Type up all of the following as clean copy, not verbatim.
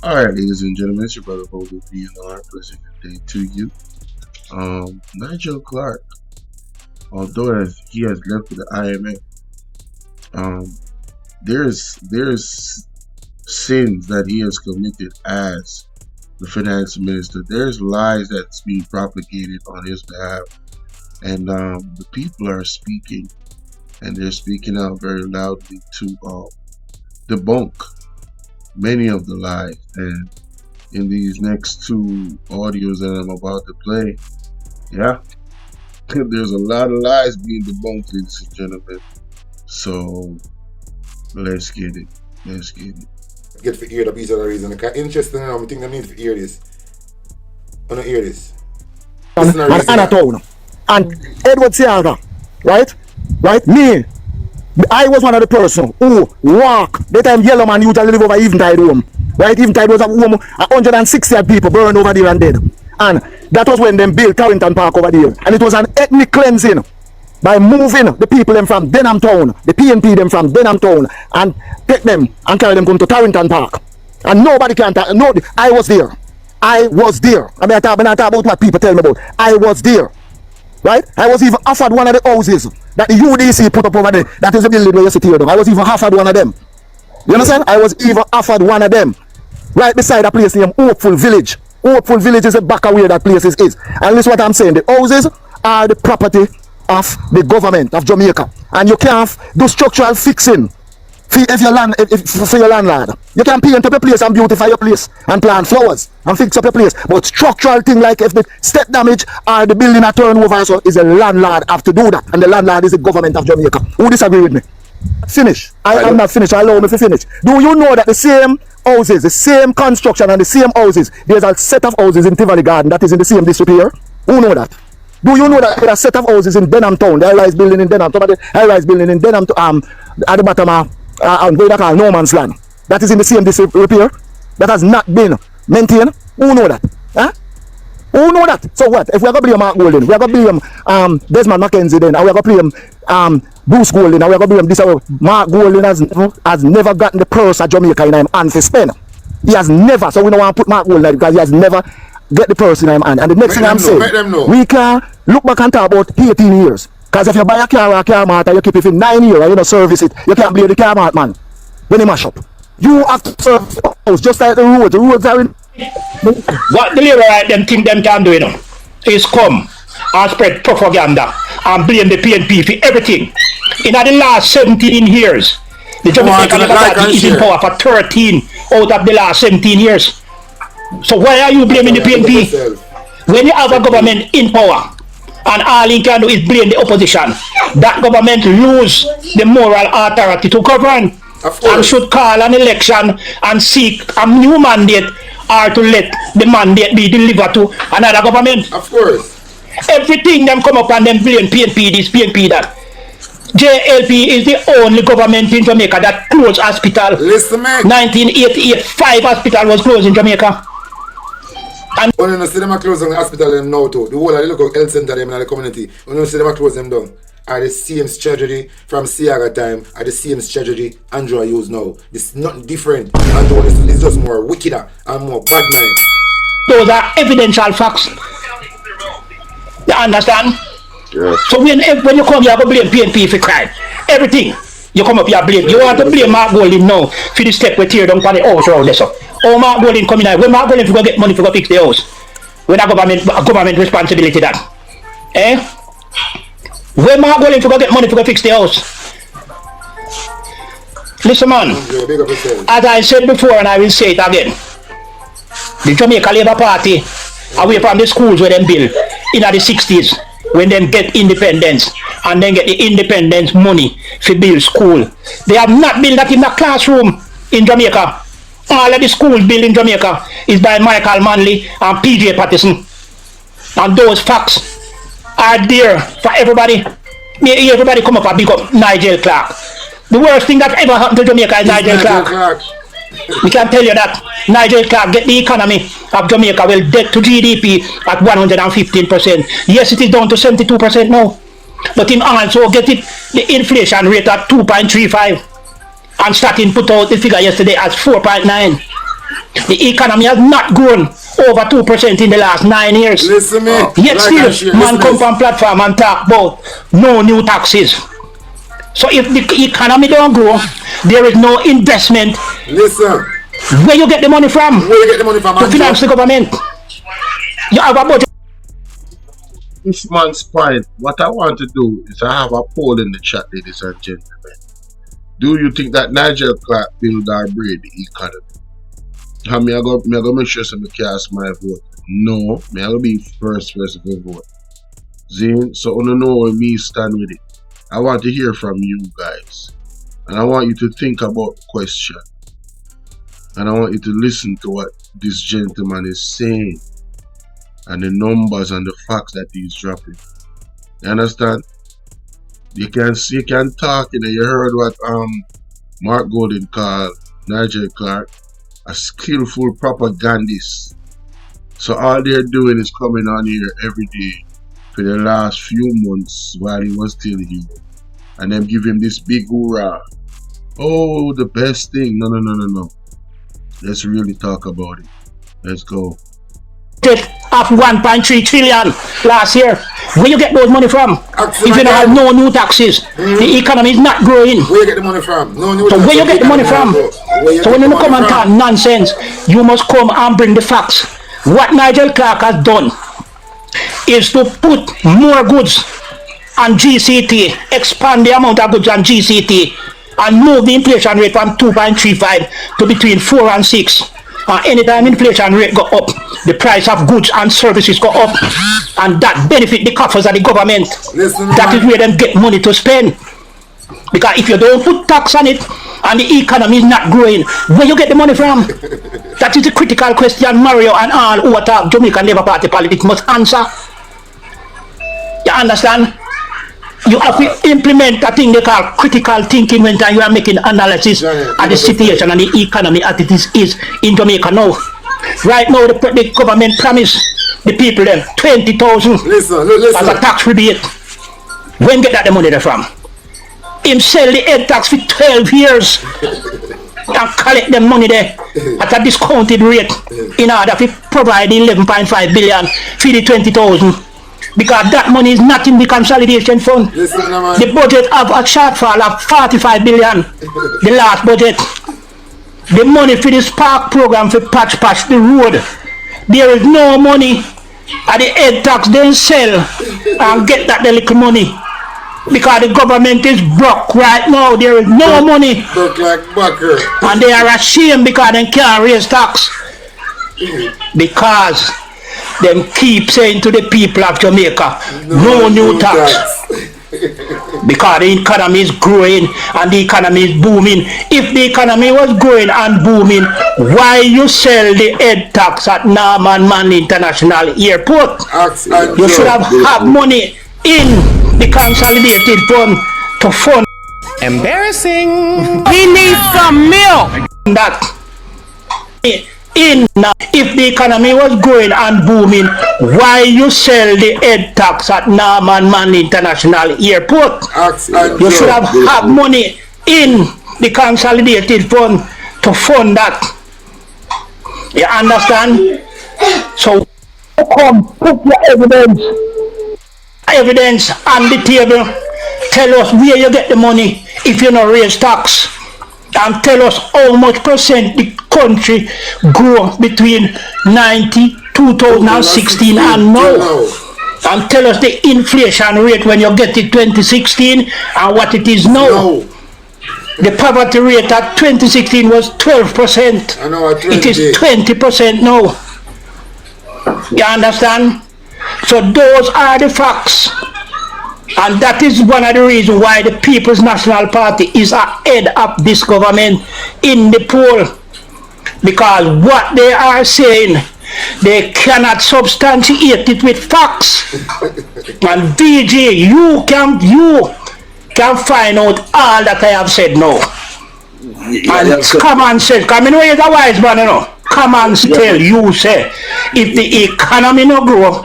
Alright, ladies and gentlemen, it's your brother Bolo V&R, present day to you. Nigel Clark, although he has left for the IMF, um, there's sins that he has committed as the finance minister. There's lies that's being propagated on his behalf, and the people are speaking, and they're speaking out very loudly to debunk many of the lies. And in these next two audios that I'm about to play, yeah, there's a lot of lies being debunked, ladies and gentlemen. So let's get it. Let's get it. Get for hear the piece of the reason. Interesting, I think I need to hear this. I don't hear this. And Anatown and Edward Siaga, right? Me, I was one of the person who walk the time Yellow Man usually live over Eventide home, right? Eventide was a home, 160 people burned over there and dead, and that was when them built Tarrington Park over there, and it was an ethnic cleansing by moving the people them from Denham Town, the PNP them from Denham Town, and take them and carry them come to Tarrington Park, and nobody can no. I was there. I mean, I talk about what people tell me about. I was there. Right? I was even offered one of the houses that the UDC put up over there. That is the building where you sit here. I was even offered one of them. You understand? I was even offered one of them. Right beside a place named Hopeful Village. Hopeful Village is the back of where that place is. And listen what I'm saying. The houses are the property of the government of Jamaica. And you can't do structural fixing for your landlord. You can paint up your place and beautify your place and plant flowers and fix up your place. But structural thing like if the step damage or the building a turnover, so is a landlord have to do that. And the landlord is the government of Jamaica. Who disagree with me? Finish. I am not finished. Allow me to finish. Do you know that the same houses, the same construction and the same houses, there's a set of houses in Tivoli Garden that is in the same district here? Who know that? Do you know that there are a set of houses in Denham Town, the high-rise building in Denham, the high-rise building in Denham at the bottom of and where they call no man's land, that is in the same district repair, that has not been maintained? Who know that? Huh? Who know that? So what? If we are going to blame Mark Golden, we are going to blame Desmond McKenzie then, and we are going to blame Bruce Golden, and we are going to blame this. Mark Golden has never gotten the purse of Jamaica in his hand to spend. He has never. So we don't want to put Mark Golden because he has never get the purse in his hand. And the next thing I'm saying, we can look back and talk about 18 years. Because if you buy a car or a car mart and you keep it for 9 years and you don't service it, you can't blame the car mart man when they mash up. You have to service the house just like the roads. The roads are in. What the labor right them think them can do, you know, is come and spread propaganda and blame the PNP for everything. In the last 17 years, the Jamaican Party is in power for 13 out of the last 17 years. So why are you blaming the PNP? When you have a government in power, and all he can do is blame the opposition, that government lose the moral authority to govern and should call an election and seek a new mandate or to let the mandate be delivered to another government. Of course. Everything them come up and them blame PNP this, PNP that. JLP is the only government in Jamaica that closed hospital. Listen, man. 1988, 5 hospitals was closed in Jamaica. And when you see them closing the hospital them now too, the whole of the local health center them in the community, when you see them close them down, are the same strategy from Siaga time, are the same strategy Andrew use now. It's not different. Andrew is just more wickeder and more bad mind. Those are evidential facts. You understand? Yeah. So when you come here, you go blame PNP for crime. Everything. You come up here blame. You want to blame Mark Golding now for the step we tear down for the house around this. Oh, Mark Golding coming out. When Mark Golding go get money for go fix the house? When a government responsibility that? Eh? When Mark Golding for go get money for go fix the house? Listen, man. As I said before, and I will say it again, the Jamaica Labour Party, away from the schools where them build in the 60s, when them get independence and then get the independence money for build school. They have not built that in the classroom in Jamaica. All of the schools built in Jamaica is by Michael Manley and PJ Patterson. And those facts are there for everybody. Everybody come up and big up Nigel Clark. The worst thing that ever happened to Jamaica is Nigel Clark. We can tell you that Nigel Clark get the economy of Jamaica well debt to GDP at 115%. Yes, it is down to 72% now. But him also get it the inflation rate at 2.35. And starting put out the figure yesterday as 4.9. The economy has not grown over 2% in the last 9 years. Listen me. Yet still, man come from platform and talk about no new taxes. So if the economy don't grow, there is no investment. Listen. Where you get the money from? Where you get the money from? To finance the government. You have a budget. This man's point, what I want to do is I have a poll in the chat, ladies and gentlemen. Do you think that Nigel Clark build or breed the economy? And me I go make sure so I cast my vote. No, me I go be first for vote. Zane, so I don't know where me stand with it. I want to hear from you guys. And I want you to think about the question. And I want you to listen to what this gentleman is saying. And the numbers and the facts that he's dropping. You understand? You can talk, you know, you heard what Mark Golden called Nigel Clark a skillful propagandist. So all they're doing is coming on here every day for the last few months while he was still here. And then give him this big hoorah. Oh, the best thing. No. Let's really talk about it. Let's go. Of 1.3 trillion last year. Where you get those money from? If you don't have no new taxes, the economy is not growing. Where you get the money from? No new so taxes. Where you get the money from? So when you come and talk nonsense, you must come and bring the facts. What Nigel Clark has done is to put more goods on GCT, expand the amount of goods on GCT, and move the inflation rate from 2.35 to between 4 and 6. Anytime inflation rate go up, the price of goods and services go up, and that benefit the coffers of the government. That is where them get money to spend. Because if you don't put tax on it and the economy is not growing, where you get the money from? That is the critical question Mario and all who attack Jamaican Labour Party politics must answer. You understand? You have to implement a thing they call critical thinking when you are making analysis of the situation and the economy as it is in Jamaica now. Right now, the government promised the people them 20,000 as a tax rebate. When get that the money there from? Him sell the head tax for 12 years and collect the money there at a discounted rate in order to provide the 11.5 billion for the 20,000. Because that money is not in the consolidation fund. The budget have a shortfall of 45 billion. The last budget. The money for the Spark program for patch the road. There is no money at the head tax they sell and get that the little money. Because the government is broke right now. There is no money. Broke like bucker. And they are ashamed because they can't raise tax. Because them keep saying to the people of Jamaica, no new tax. Because the economy is growing and the economy is booming. If the economy was growing and booming, why you sell the head tax at Norman Man International Airport? You should have money in the consolidated fund to fund. Embarrassing. He needs some milk. That. If the economy was growing and booming, why you sell the head tax at Norman Man International Airport? You should have money in the consolidated fund to fund that. You understand? So come put your evidence on the table. Tell us where you get the money if you don't raise tax. And tell us how much percent the country grew between 2016 and now. And tell us the inflation rate when you get it 2016 and what it is now. The poverty rate at 2016 was 12%. It is 20% now. You understand? So those are the facts. And that is one of the reasons why the People's National Party is ahead of this government in the poll. Because what they are saying, they cannot substantiate it with facts. And VJ, you can find out all that I have said now. And common sense, come in is a wise man, you know. Common tell you say, if the economy no grow,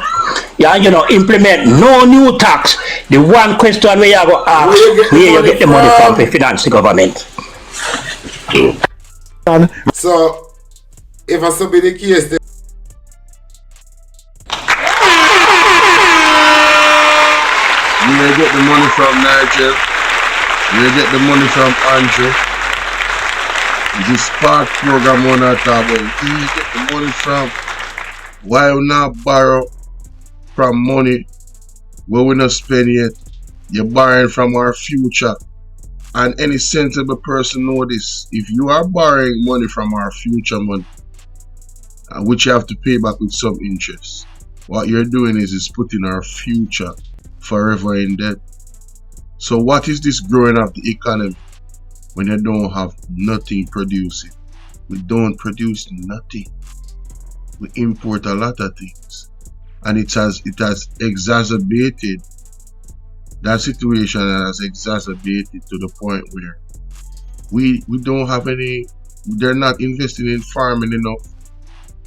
implement no new tax. The one question where you go ask, where you get the money from to finance the government. So if I so be the case, then you may get the money from Nigel. You may get the money from Andrew. This spark program we're not talking about. You get the money from. Why we not borrow from money where we not spend yet? You're borrowing from our future. And any sensible person know this. If you are borrowing money from our future money, which you have to pay back with some interest, what you're doing is putting our future forever in debt. So what is this growing of the economy when you don't have nothing producing? We don't produce nothing. We import a lot of things. And it has exacerbated that situation, has exacerbated to the point where we don't have any, they're not investing in farming enough.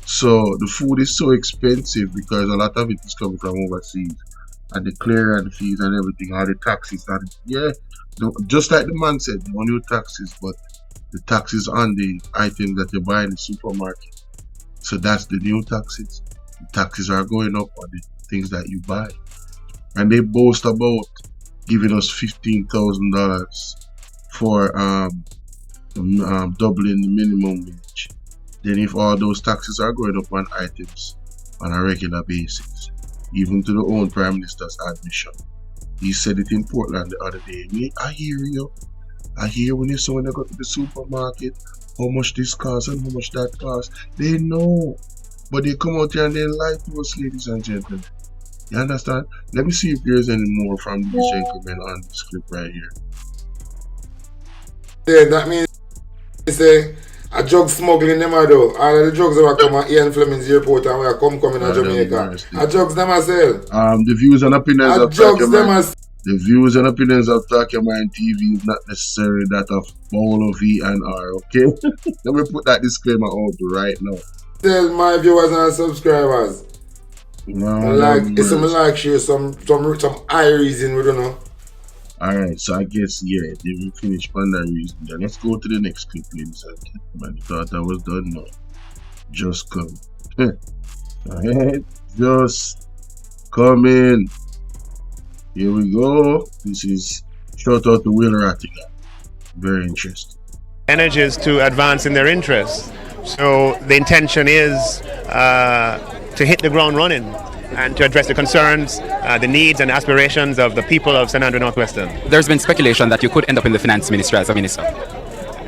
So the food is so expensive because a lot of it is coming from overseas. And the clearance fees and everything, all the taxes, and just like the man said, no new taxes, but the taxes on the items that you buy in the supermarket. So that's the new taxes. The taxes are going up on the things that you buy. And they boast about giving us $15,000 for doubling the minimum wage. Then if all those taxes are going up on items on a regular basis, even to the own Prime Minister's admission. He said it in Portland the other day. I hear you. I hear when you say when they go to the supermarket, how much this costs and how much that costs. They know. But they come out here and they lie to us, ladies and gentlemen. You understand? Let me see if there's any more from these gentlemen on this clip right here. Yeah, that means say a drug smuggling them are though. All of the drugs that come at Ian Fleming's airport and we are come in Jamaica. A drugs them as sell. The views and opinions of the views and opinions of Talking Mind TV is not necessarily that of Bolo V&R, okay? Let me put that disclaimer out right now. Tell my viewers and subscribers. Like share some eye reason we don't know. Alright, so I guess they will finish on that reason. Then let's go to the next clip, ladies and gentlemen. I thought I was done now. Just come. Alright, just come in. Here we go. This is shout out to Rattigan. Very interesting. Energies to advance in their interests. So the intention is to hit the ground running and to address the concerns, the needs and aspirations of the people of St. Andrew Northwestern. There's been speculation that you could end up in the finance ministry as a minister.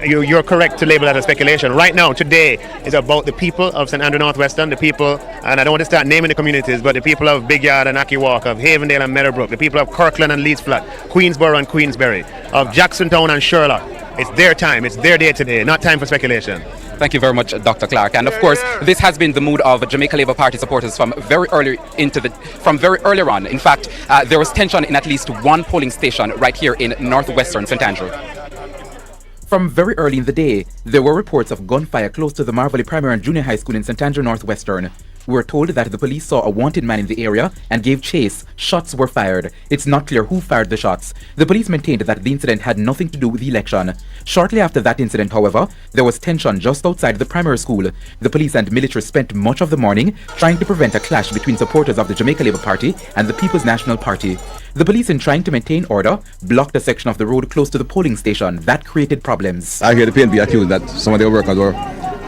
You're correct to label that as speculation. Right now, today, is about the people of St. Andrew Northwestern, the people, and I don't want to start naming the communities, but the people of Big Yard and Akiwalk, of Havendale and Meadowbrook, the people of Kirkland and Leeds Flat, Queensborough and Queensberry, of Jacksontown and Sherlock. It's their time, it's their day today, not time for speculation. Thank you very much, Dr. Clark. And of course, this has been the mood of Jamaica Labour Party supporters from very early on. In fact, there was tension in at least one polling station right here in Northwestern St. Andrew. From very early in the day, there were reports of gunfire close to the Marvelly Primary and Junior High School in St. Andrew Northwestern. We were told that the police saw a wanted man in the area and gave chase. Shots were fired. It's not clear who fired the shots. The police maintained that the incident had nothing to do with the election. Shortly after that incident, however, there was tension just outside the primary school. The police and military spent much of the morning trying to prevent a clash between supporters of the Jamaica Labour Party and the People's National Party. The police, in trying to maintain order, blocked a section of the road close to the polling station. That created problems. I hear the PNP accused that some of their workers were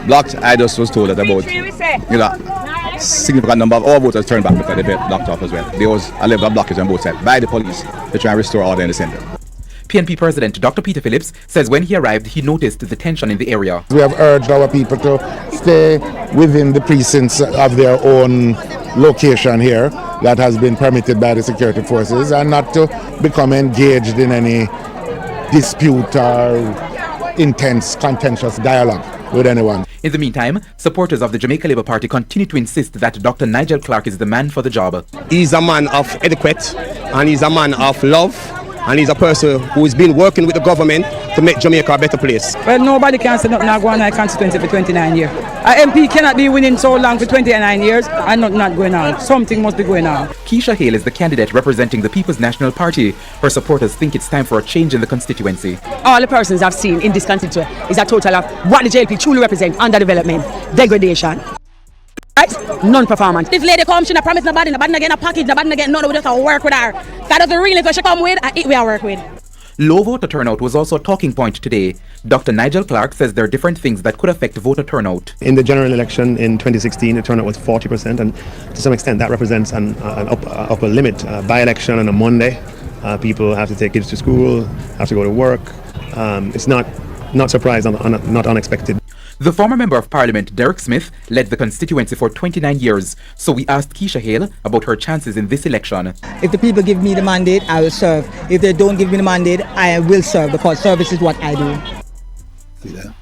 blocked. I just was told that about significant number of our voters turned back because they were blocked off as well. There was a level of blockage on both sides by the police to try and restore order in the centre. PNP President Dr. Peter Phillips says when he arrived, he noticed the tension in the area. We have urged our people to stay within the precincts of their own location here that has been permitted by the security forces and not to become engaged in any dispute or intense, contentious dialogue with anyone. In the meantime, supporters of the Jamaica Labour Party continue to insist that Dr. Nigel Clark is the man for the job. He's a man of etiquette and he's a man of love and he's a person who's been working with the government to make Jamaica a better place. Well, nobody can say nothing not going on in constituency for 29 years. An MP cannot be winning so long for 29 years and nothing not going on. Something must be going on. Keisha Hale is the candidate representing the People's National Party. Her supporters think it's time for a change in the constituency. All the persons I've seen in this constituency is a total of what the JLP truly represents: underdevelopment, degradation, right? Non-performance. This lady comes, she not promise nobody not get a package, nobody not get nothing, we just have to work with her. That doesn't really, so she come with, and it we are work with. Low voter turnout was also a talking point today. Dr. Nigel Clark says there are different things that could affect voter turnout. In the general election in 2016, the turnout was 40%, and to some extent that represents an upper limit. By-election on a Monday, people have to take kids to school, have to go to work. It's not surprised, not unexpected. The former Member of Parliament, Derek Smith, led the constituency for 29 years, so we asked Keisha Hale about her chances in this election. If the people give me the mandate, I will serve. If they don't give me the mandate, I will serve, because service is what I do. See there?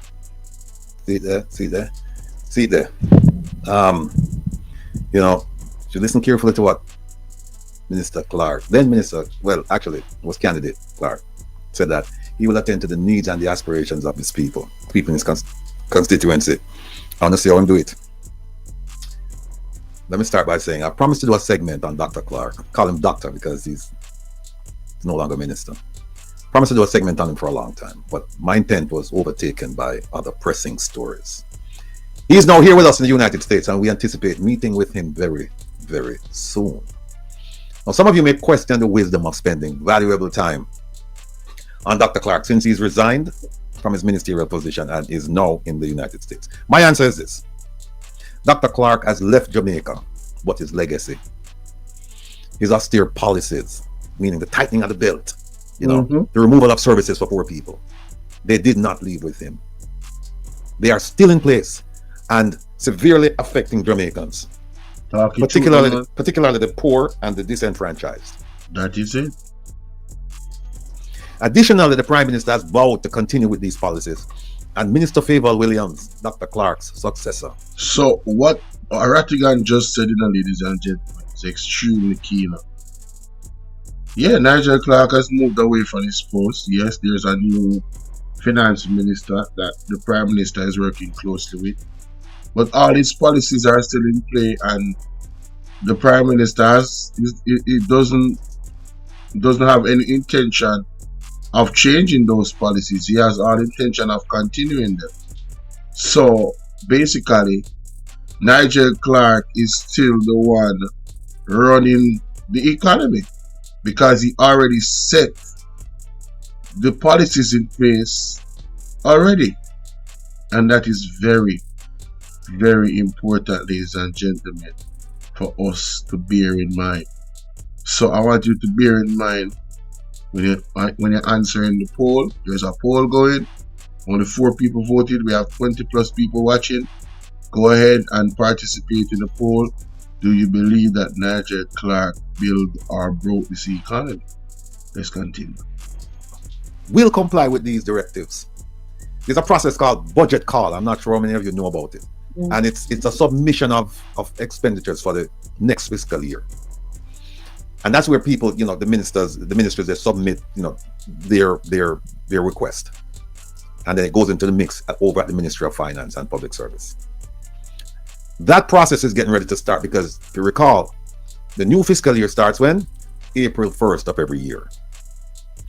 See there? See there? See there? You know, you listen carefully to what Minister Clark, then Minister, well, actually, was candidate Clark, said that he will attend to the needs and the aspirations of his people in his constituency. I want to see how him do it. Let me start by saying I promised to do a segment on Dr. Clark. I call him Doctor because he's no longer minister. Promised to do a segment on him for a long time, but my intent was overtaken by other pressing stories. He's now here with us in the United States, and we anticipate meeting with him very, very soon. Now, some of you may question the wisdom of spending valuable time on Dr. Clark since he's resigned from his ministerial position and is now in the United States. My answer is this: Dr. Clark has left Jamaica, but his legacy, his austere policies, meaning the tightening of the belt, the removal of services for poor people, they did not leave with him. They are still in place and severely affecting Jamaicans, particularly the poor and the disenfranchised. That is it. Additionally, the Prime Minister has vowed to continue with these policies, and Minister Favour Williams, Dr. Clark's successor. So what Rattigan just said, ladies and gentlemen, is extremely key now. Yeah, Nigel Clark has moved away from his post. Yes, there's a new finance minister that the Prime Minister is working closely with, but all his policies are still in play, and the Prime Minister doesn't have any intention of changing those policies. He has all intention of continuing them. So basically, Nigel Clark is still the one running the economy because he already set the policies in place already, and that is very, very important, ladies and gentlemen, for us to bear in mind. So I want you to bear in mind when you're answering the poll. There's a poll going. Only 4 people voted. We have 20 plus people watching. Go ahead and participate in the poll. Do you believe that Nigel Clark built or broke this economy? Let's continue. We'll comply with these directives. There's a process called budget call. I'm not sure how many of you know about it. And it's a submission of expenditures for the next fiscal year. And that's where people, the ministers, they submit, their request. And then it goes into the mix over at the Ministry of Finance and Public Service. That process is getting ready to start because, if you recall, the new fiscal year starts when? April 1st of every year.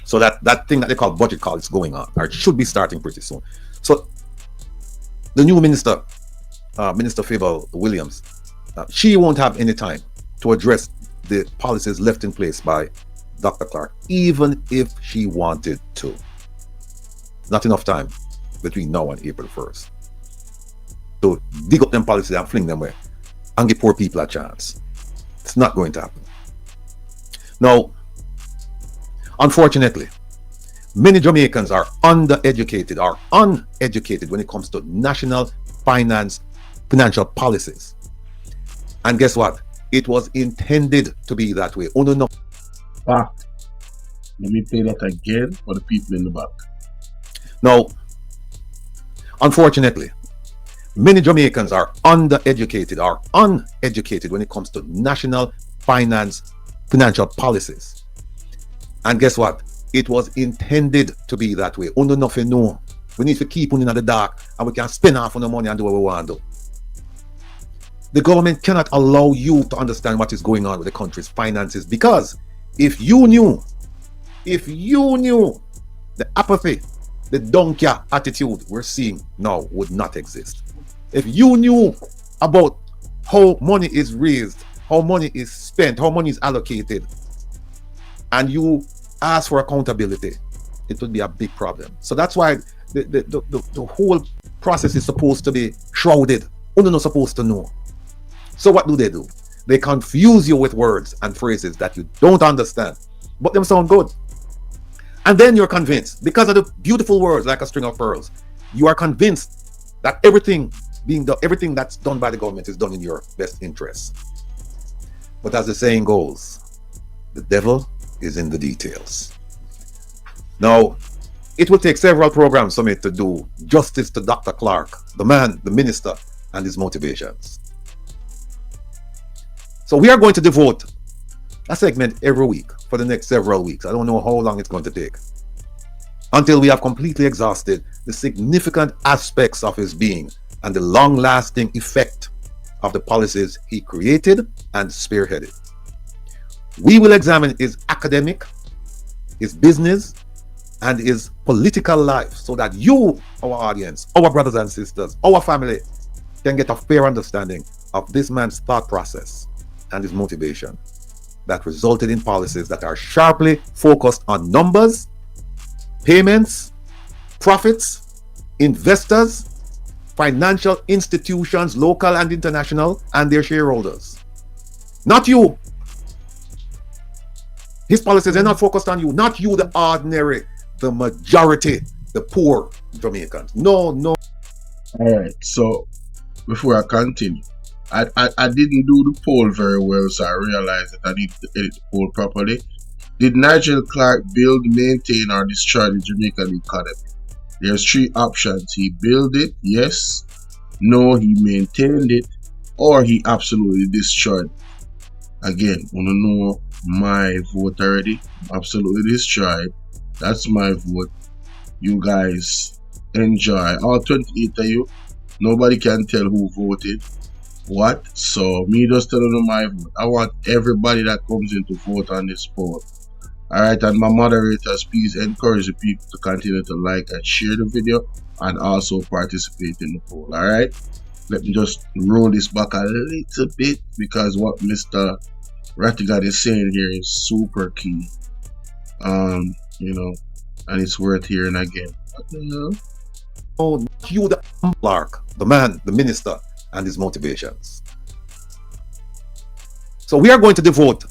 So that thing that they call budget call is going on, or it should be starting pretty soon. So the new minister, Minister Favour Williams, she won't have any time to address the policies left in place by Dr. Clark, even if she wanted to. Not enough time between now and April 1st to dig up them policies and fling them away and give poor people a chance. It's not going to happen. Now, unfortunately, many Jamaicans are undereducated or uneducated when it comes to national financial policies. And guess what? It was intended to be that way. Oh, no. Fact. Let me play that again for the people in the back. Now, unfortunately, many Jamaicans are undereducated or uneducated when it comes to national financial policies. And guess what? It was intended to be that way. Under nothing, no. We need to keep on in the dark and we can spend half on the money and do what we want to do. The government cannot allow you to understand what is going on with the country's finances, because if you knew the apathy, the donkey attitude we're seeing now would not exist. If you knew about how money is raised, how money is spent, how money is allocated, and you ask for accountability, it would be a big problem. So that's why the whole process is supposed to be shrouded. You're not supposed to know. So what do? They confuse you with words and phrases that you don't understand, but them sound good. And then you're convinced, because of the beautiful words like a string of pearls, you are convinced that everything that's done by the government is done in your best interest. But as the saying goes, the devil is in the details. Now, it will take several programs for me to do justice to Dr. Clark, the man, the minister, and his motivations. So we are going to devote a segment every week for the next several weeks. I don't know how long it's going to take, until we have completely exhausted the significant aspects of his being and the long-lasting effect of the policies he created and spearheaded. We will examine his academic, his business, and his political life, so that you, our audience, our brothers and sisters, our family, can get a fair understanding of this man's thought process and his motivation that resulted in policies that are sharply focused on numbers, payments, profits, investors, financial institutions, local and international, and their shareholders. Not you. His policies are not focused on you. Not you, the ordinary, the majority, the poor Jamaicans. No. All right. So before I continue, I didn't do the poll very well, so I realized that I need to edit the poll properly. Did Nigel Clark build, maintain, or destroy the Jamaican economy? There's three options. He built it, yes. No, he maintained it, or he absolutely destroyed it. Again, wanna know my vote already? Absolutely destroyed. That's my vote. You guys enjoy. All 28 of you. Nobody can tell who voted what. So me just telling you my vote. I want everybody that comes in to vote on this poll. Alright, and my moderators, please encourage the people to continue to like and share the video and also participate in the poll. Alright, let me just roll this back a little bit, because what Mr. Rattigan is saying here is super key. You know, and it's worth hearing again. Oh, you, the Clark, the man, the minister, and his motivations. So we are going to devote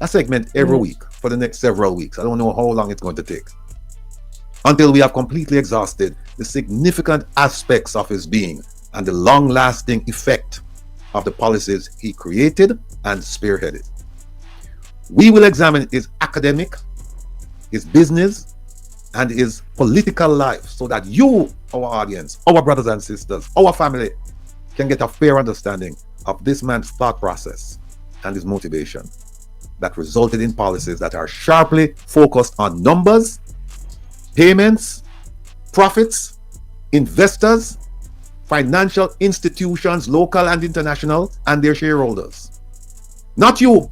a segment every week for the next several weeks. I don't know how long it's going to take, until we have completely exhausted the significant aspects of his being and the long-lasting effect of the policies he created and spearheaded. We will examine his academic, his business, and his political life, so that you, our audience, our brothers and sisters, our family, can get a fair understanding of this man's thought process and his motivation that resulted in policies that are sharply focused on numbers, payments, profits, investors, financial institutions, local and international, and their shareholders. Not you.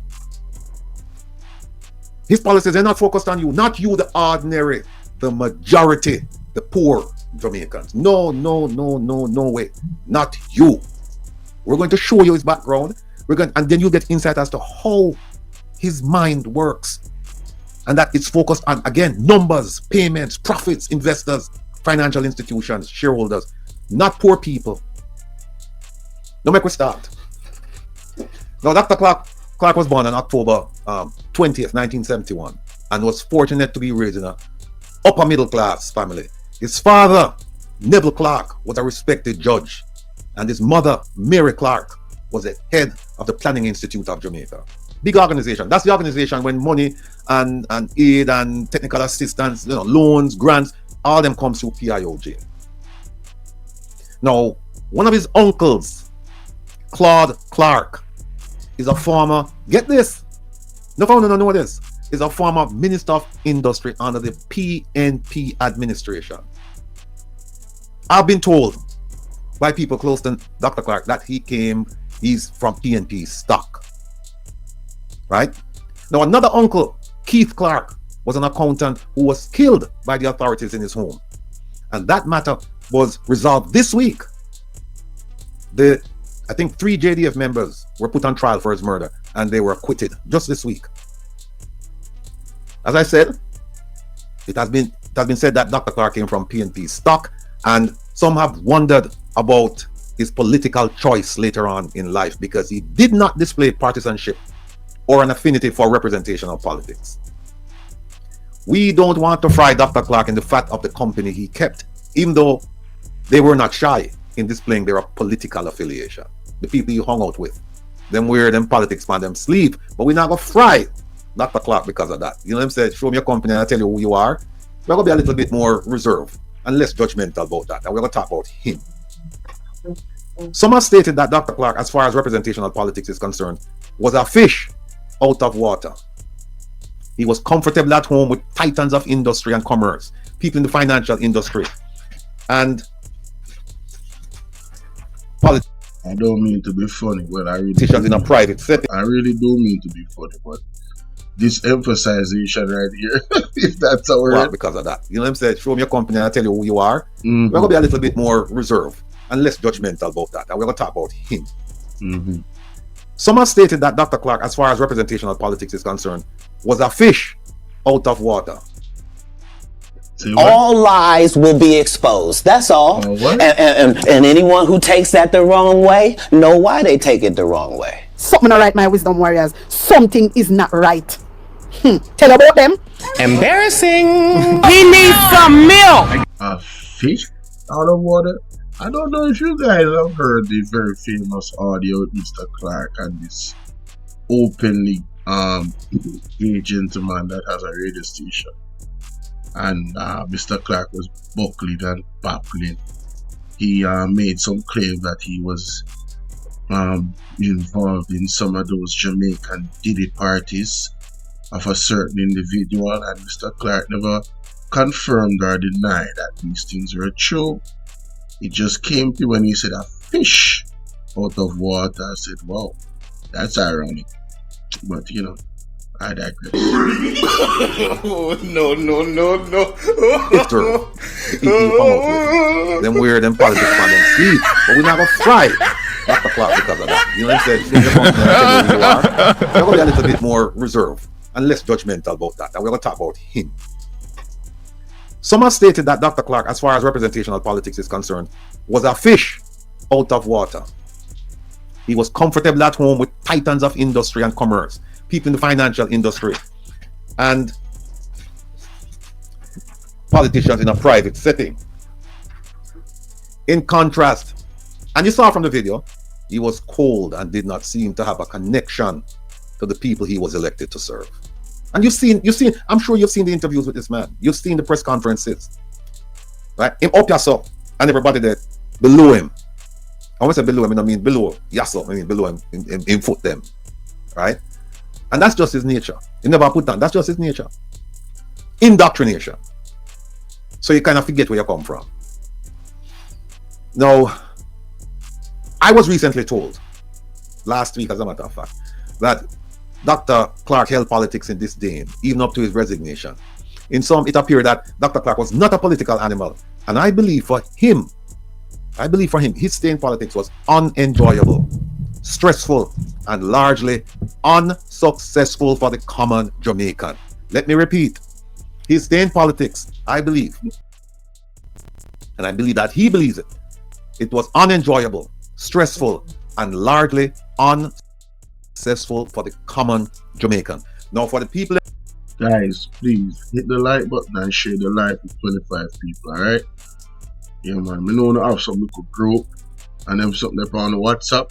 His policies are not focused on you. Not you, the ordinary, the majority, the poor Jamaicans. No way. Not you. We're going to show you his background. And then you get insight as to how his mind works. And that it's focused on, again, numbers, payments, profits, investors, financial institutions, shareholders, not poor people. Now make we start. Now, Dr. Clark was born on October 20th, 1971, and was fortunate to be raised in an upper middle class family. His father, Neville Clark, was a respected judge, and his mother, Mary Clark, was the head of the Planning Institute of Jamaica. Big organization. That's the organization when money and aid and technical assistance, loans, grants, all them comes through PIOJ. Now, one of his uncles, Claude Clark, is a former, get this, no one don't know this, is a former Minister of Industry under the PNP administration. I've been told by people close to Dr. Clark that he's from PNP stock. Right? Now, another uncle, Keith Clark, was an accountant who was killed by the authorities in his home. And that matter was resolved this week. I think 3 JDF members were put on trial for his murder, and they were acquitted just this week. As I said, it has been said that Dr. Clark came from PNP stock, and some have wondered about his political choice later on in life because he did not display partisanship or an affinity for representational politics. We don't want to fry Dr. Clark in the fat of the company he kept, even though they were not shy in displaying their political affiliation. The people he hung out with, them wear them politics on them sleeve, but we're not gonna fry Dr. Clark because of that. You know what I'm saying? Show me your company and I tell you who you are. We're gonna be a little bit more reserved and less judgmental about that, and we're gonna talk about him. Some have stated that Dr. Clark, as far as representational politics is concerned, was a fish out of water. He was comfortable at home with titans of industry and commerce, people in the financial industry, and politics. I don't mean to be funny, but I really in a private setting. I really do mean to be funny, but this emphasization right here, if that's a word. Well, because of that. You know what I'm saying? Show me your company and I tell you who you are. We're going to be a little bit more reserved and less judgmental about that. And we're going to talk about him. Some have stated that Dr. Clark, as far as representational politics is concerned, was a fish out of water. All lies will be exposed. That's all. And anyone who takes that the wrong way, know why they take it the wrong way. Something not right, my wisdom warriors. Something is not right. Tell about them. Embarrassing. We need some milk. A fish out of water? I don't know if you guys have heard the very famous audio with Mr. Clark and this openly gay gentleman that has a radio station. And Mr. Clark was buckling and babbling. He made some claim that he was involved in some of those Jamaican diddy parties of a certain individual, and Mr. Clark never confirmed or denied that these things were true. It just came to when he said a fish out of water. I said, wow, that's ironic. But you know, I digress. No. It's true. Them weird them politics on them sleep, but we're not gonna fry Dr. Clark because of that. You know what I'm saying? We're gonna be a little bit more reserved and less judgmental about that, and we're gonna talk about him. Some have stated that Dr. Clark, as far as representational politics is concerned, was a fish out of water. He was comfortable at home with titans of industry and commerce, people in the financial industry, and politicians in a private setting. In contrast, and you saw from the video, he was cold and did not seem to have a connection to the people he was elected to serve. And you've seen, I'm sure you've seen the interviews with this man. You've seen the press conferences. Right? Him up yourself and everybody that below him. I want to say below him, I mean below yourself, I mean below him, in foot them. Right? And that's just his nature. He never put down. That's just his nature. Indoctrination. So you kind of forget where you come from. Now, I was recently told, last week as a matter of fact, that Dr. Clark held politics in disdain, even up to his resignation. In some, it appeared that Dr. Clark was not a political animal. And I believe for him, his stay in politics was unenjoyable, stressful, and largely unsuccessful for the common Jamaican. Let me repeat, his stay in politics, I believe, and I believe that he believes it, it was unenjoyable, stressful, and largely unsuccessful for the common Jamaican. Now for the people... Guys, please hit the like button and share the live with 25 people, alright? Yeah man, we know I have some little group and them something up on the WhatsApp.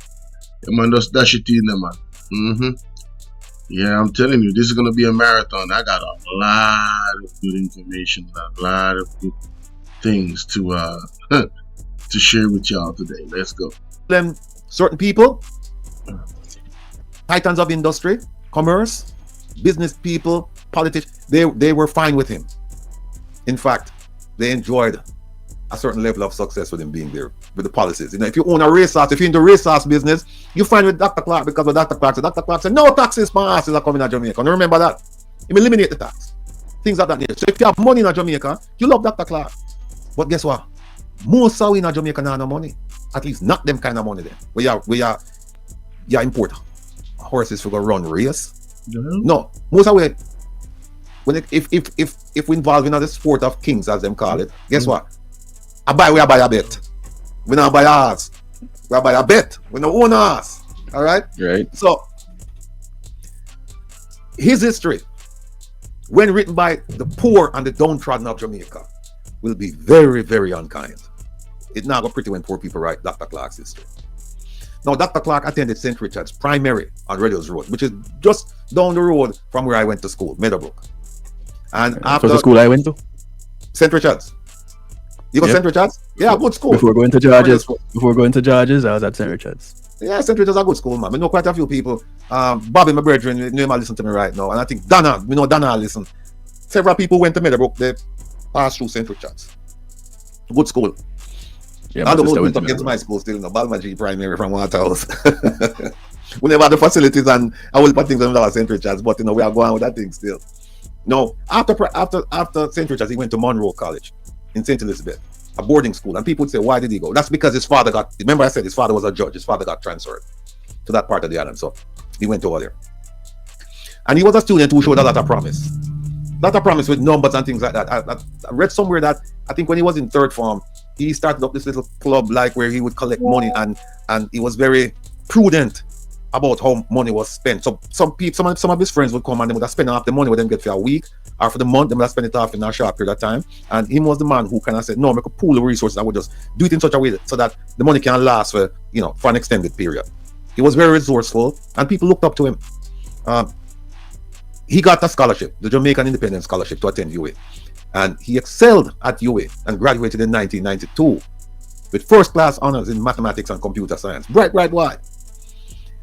Yeah man, just dash it in there man. Yeah, I'm telling you, this is gonna be a marathon. I got a lot of good information, a lot of good things to to share with y'all today. Let's go. Them certain people, titans of industry, commerce, business people, politicians, they were fine with him. In fact, they enjoyed a certain level of success with him being there with the policies. You know, if you own a racehorse, if you're in the racehorse business, you find with Dr. Clark because of Dr. Clark. So Dr. Clark said, no taxes for horses are coming to Jamaica. And remember that. He eliminate the tax. Things of that nature. So if you have money in Jamaica, you love Dr. Clark. But guess what? Most of in Jamaica now no money. At least not them kind of money there. We are import horses for go run race. No. Most of it when if we involve in the sport of kings as them call it, guess what? We buy a bet. We not buy ours. We buy a bet. We don't own ours. All right? Right. So his history, when written by the poor and the downtrodden of Jamaica, will be very, very unkind. It's not go pretty when poor people write Dr. Clark's history. Now, Dr. Clark attended St. Richard's Primary on Redhills Road, which is just down the road from where I went to school, Meadowbrook. And after the school I went to? St. Richard's. You go St. Richard's? Yeah, good school. Before going to George's, I was at St. Richard's. Yeah, St. Richard's is a good school, man. I know quite a few people. Bobby, my brethren, you know him listen to me right now. And I think Dana, we know Dana listen. Several people went to Meadowbrook, they passed through St. Richard's. Good school. Yeah, I don't know against my school still, Balmaji Primary from Waterhouse. We never had the facilities and I will put things on St. Richard's, but we are going with that thing still. No, after St. Richard's, he went to Monroe College in St. Elizabeth, a boarding school. And people would say, why did he go? That's because his father remember I said his father was a judge. His father got transferred to that part of the island. So he went over there. And he was a student who showed a lot of promise. A lot of promise with numbers and things like that. I read somewhere that I think when he was in third form, he started up this little club like where he would collect money and he was very prudent about how money was spent. So some of his friends would come and they would have spent half the money with them get for a week or for the month, they would have spent it off in a short period of time. And he was the man who kind of said, no, make a pool of resources. I would just do it in such a way so that the money can last for an extended period. He was very resourceful and people looked up to him. He got a scholarship, the Jamaican Independent Scholarship, to attend UA. And he excelled at UA and graduated in 1992 with first-class honors in mathematics and computer science. Bright boy.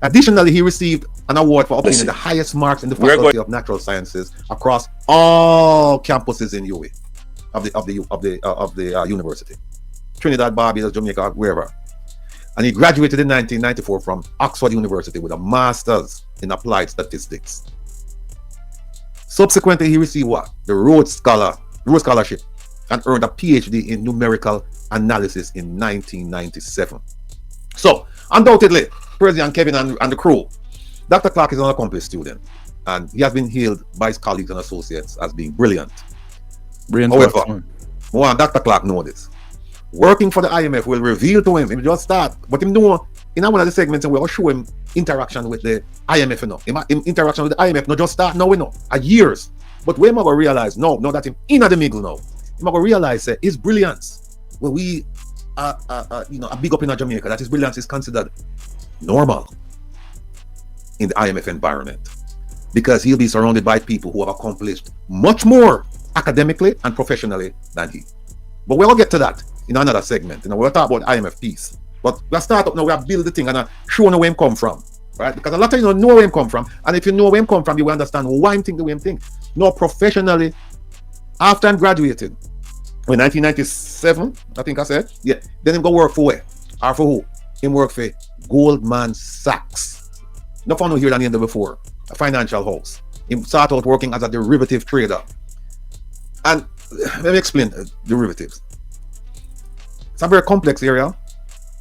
Additionally, he received an award for obtaining the highest marks in the Faculty of Natural Sciences across all campuses in UA of the university, Trinidad, Barbados, Jamaica, wherever. And he graduated in 1994 from Oxford University with a master's in applied statistics. Subsequently, he received the Rhodes Scholarship and earned a PhD in numerical analysis in 1997. So, undoubtedly, President Kevin and the crew, Dr. Clark is an accomplished student and he has been hailed by his colleagues and associates as being brilliant. However, Dr. Clark knows this. Working for the IMF will reveal to him, just start, but him know in one of the segments, we will show him interaction with the IMF, Him interaction with the IMF, not just start now, years. But we might realize, no, that him in the middle now. He might realize his brilliance, when we are big up in Jamaica, that his brilliance is considered normal in the IMF environment. Because he'll be surrounded by people who have accomplished much more academically and professionally than he. But we'll get to that in another segment. We'll talk about IMF peace. But we'll start up now, we'll build the thing and show where him come from. Right? Because a lot of you know where him come from. And if you know where him come from, you will understand why him think the way him think. No, professionally, after I'm graduated, in 1997, I think I said, yeah, then him go work for where? Or for who? Him work for Goldman Sachs. No fun to hear that name before. A financial house. He started out working as a derivative trader. And let me explain derivatives. It's a very complex area.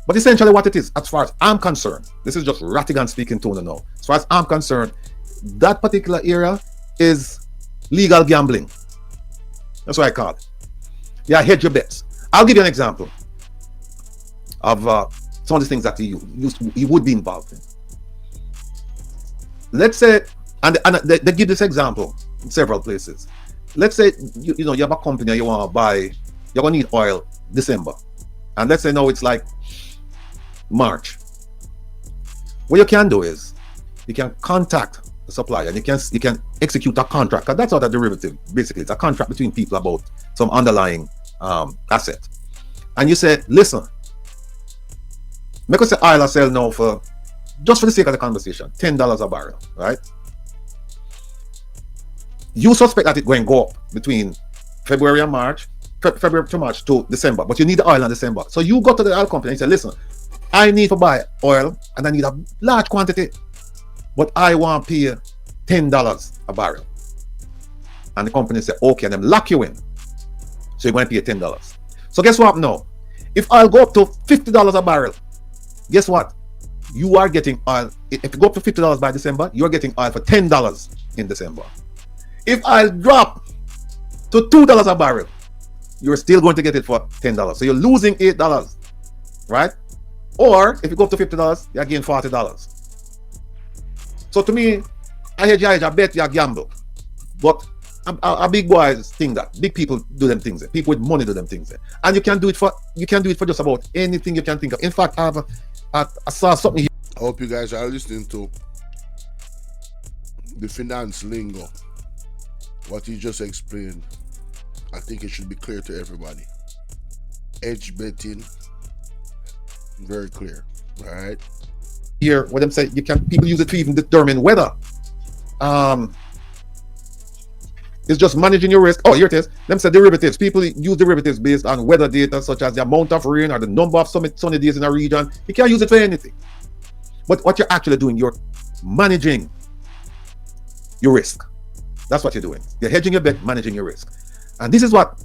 But essentially what it is, as far as I'm concerned, this is just Rattigan speaking tone now. As far as I'm concerned, that particular area is legal gambling. That's what I call it. Yeah, hedge your bets. I'll give you an example of some of the things that he would be involved in. Let's say, and they give this example in several places. Let's say you have a company you want to buy, you're going to need oil December. And let's say now it's like March. What you can do is you can contact the supplier and you can execute a contract, because that's what a derivative basically it's a contract between people about some underlying asset. And you say, listen, make us say oil or sell now for, just for the sake of the conversation, $10 a barrel, right? You suspect that it's going to go up between February and March, February to March to December, but you need the oil in December. So you go to the oil company and say, listen, I need to buy oil and I need a large quantity, but I want to pay $10 a barrel. And the company say, okay, and them lock you in. So you're going to pay $10. So guess what now? If oil go up to $50 a barrel, guess what? You are getting oil. If you go up to $50 by December, you're getting oil for $10 in December. If oil drop to $2 a barrel, you're still going to get it for $10. So you're losing $8, right? Or if you go up to $50, you're getting $40. So to me, I bet you gamble. But a big boys think that big people do them things. People with money do them things. And you can do it for just about anything you can think of. In fact, I saw something here. I hope you guys are listening to the finance lingo. What he just explained, I think it should be clear to everybody. Edge betting, very clear. All right. Here, what them say, people use it to even determine weather. It's just managing your risk. Oh, here it is. Them say derivatives. People use derivatives based on weather data, such as the amount of rain or the number of sunny days in a region. You can't use it for anything. But what you're actually doing, you're managing your risk. That's what you're doing. You're hedging your bet, managing your risk. And this is what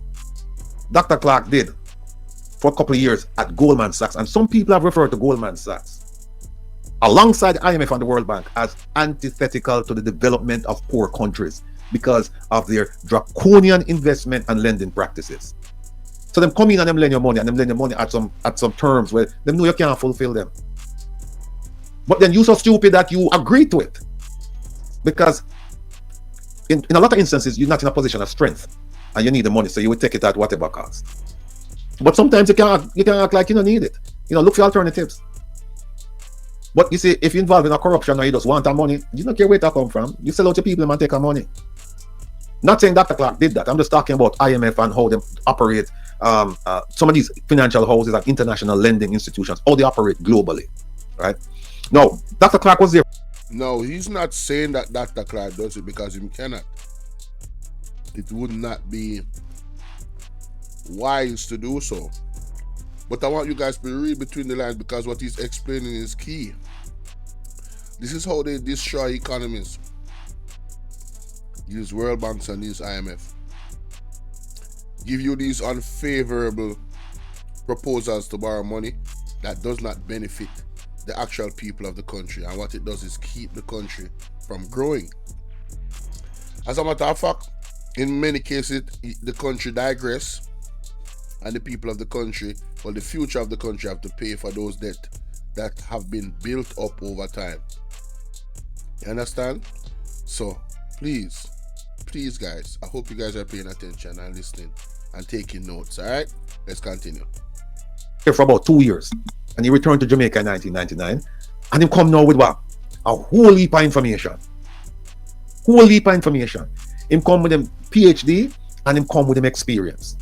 Dr. Clark did for a couple of years at Goldman Sachs. And some people have referred to Goldman Sachs alongside the IMF and the World Bank as antithetical to the development of poor countries because of their draconian investment and lending practices. So them come in and them lend your money, and them lend your money at some terms where them know you can't fulfill them. But then you're so stupid that you agree to it. Because in a lot of instances, you're not in a position of strength and you need the money, so you would take it at whatever cost. But sometimes you can act like you don't need it. Look for alternatives. But you see, if you're involved in a corruption or you just want that money, you don't care where it come from. You sell out to people and take our money. Not saying Dr. Clark did that. I'm just talking about IMF and how they operate. Some of these financial houses and international lending institutions, how they operate globally, right? No, Dr. Clark was there. No, he's not saying that Dr. Clark does it because he cannot. It would not be wise to do so. But I want you guys to read between the lines, because what he's explaining is key. This is how they destroy economies. These World Banks and these IMF give you these unfavorable proposals to borrow money that does not benefit the actual people of the country. And what it does is keep the country from growing. As a matter of fact, in many cases, the country digress, and the people of the country, well, the future of the country, have to pay for those debts that have been built up over time. You understand? So, please guys, I hope you guys are paying attention and listening and taking notes. All right, let's continue. Here for about 2 years, and he returned to Jamaica in 1999, and he come now with what? A whole heap of information. Him come with him PhD, and him come with him experience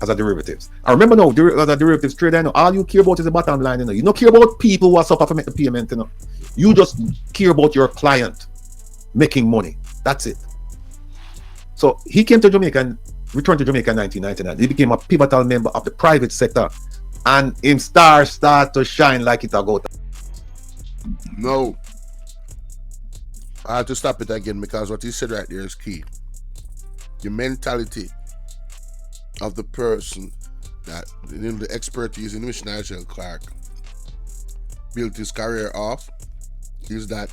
as a derivatives. I remember now, as a derivatives trader, all you care about is the bottom line. You don't care about people who are suffer to make the payment. You just care about your client making money. That's it. So he came to Jamaica and returned to Jamaica in 1999. He became a pivotal member of the private sector, and him start to shine like it a go. No, I have to stop it again, because what he said right there is key. The mentality of the person that, the expertise in which Nigel Clark built his career off, is that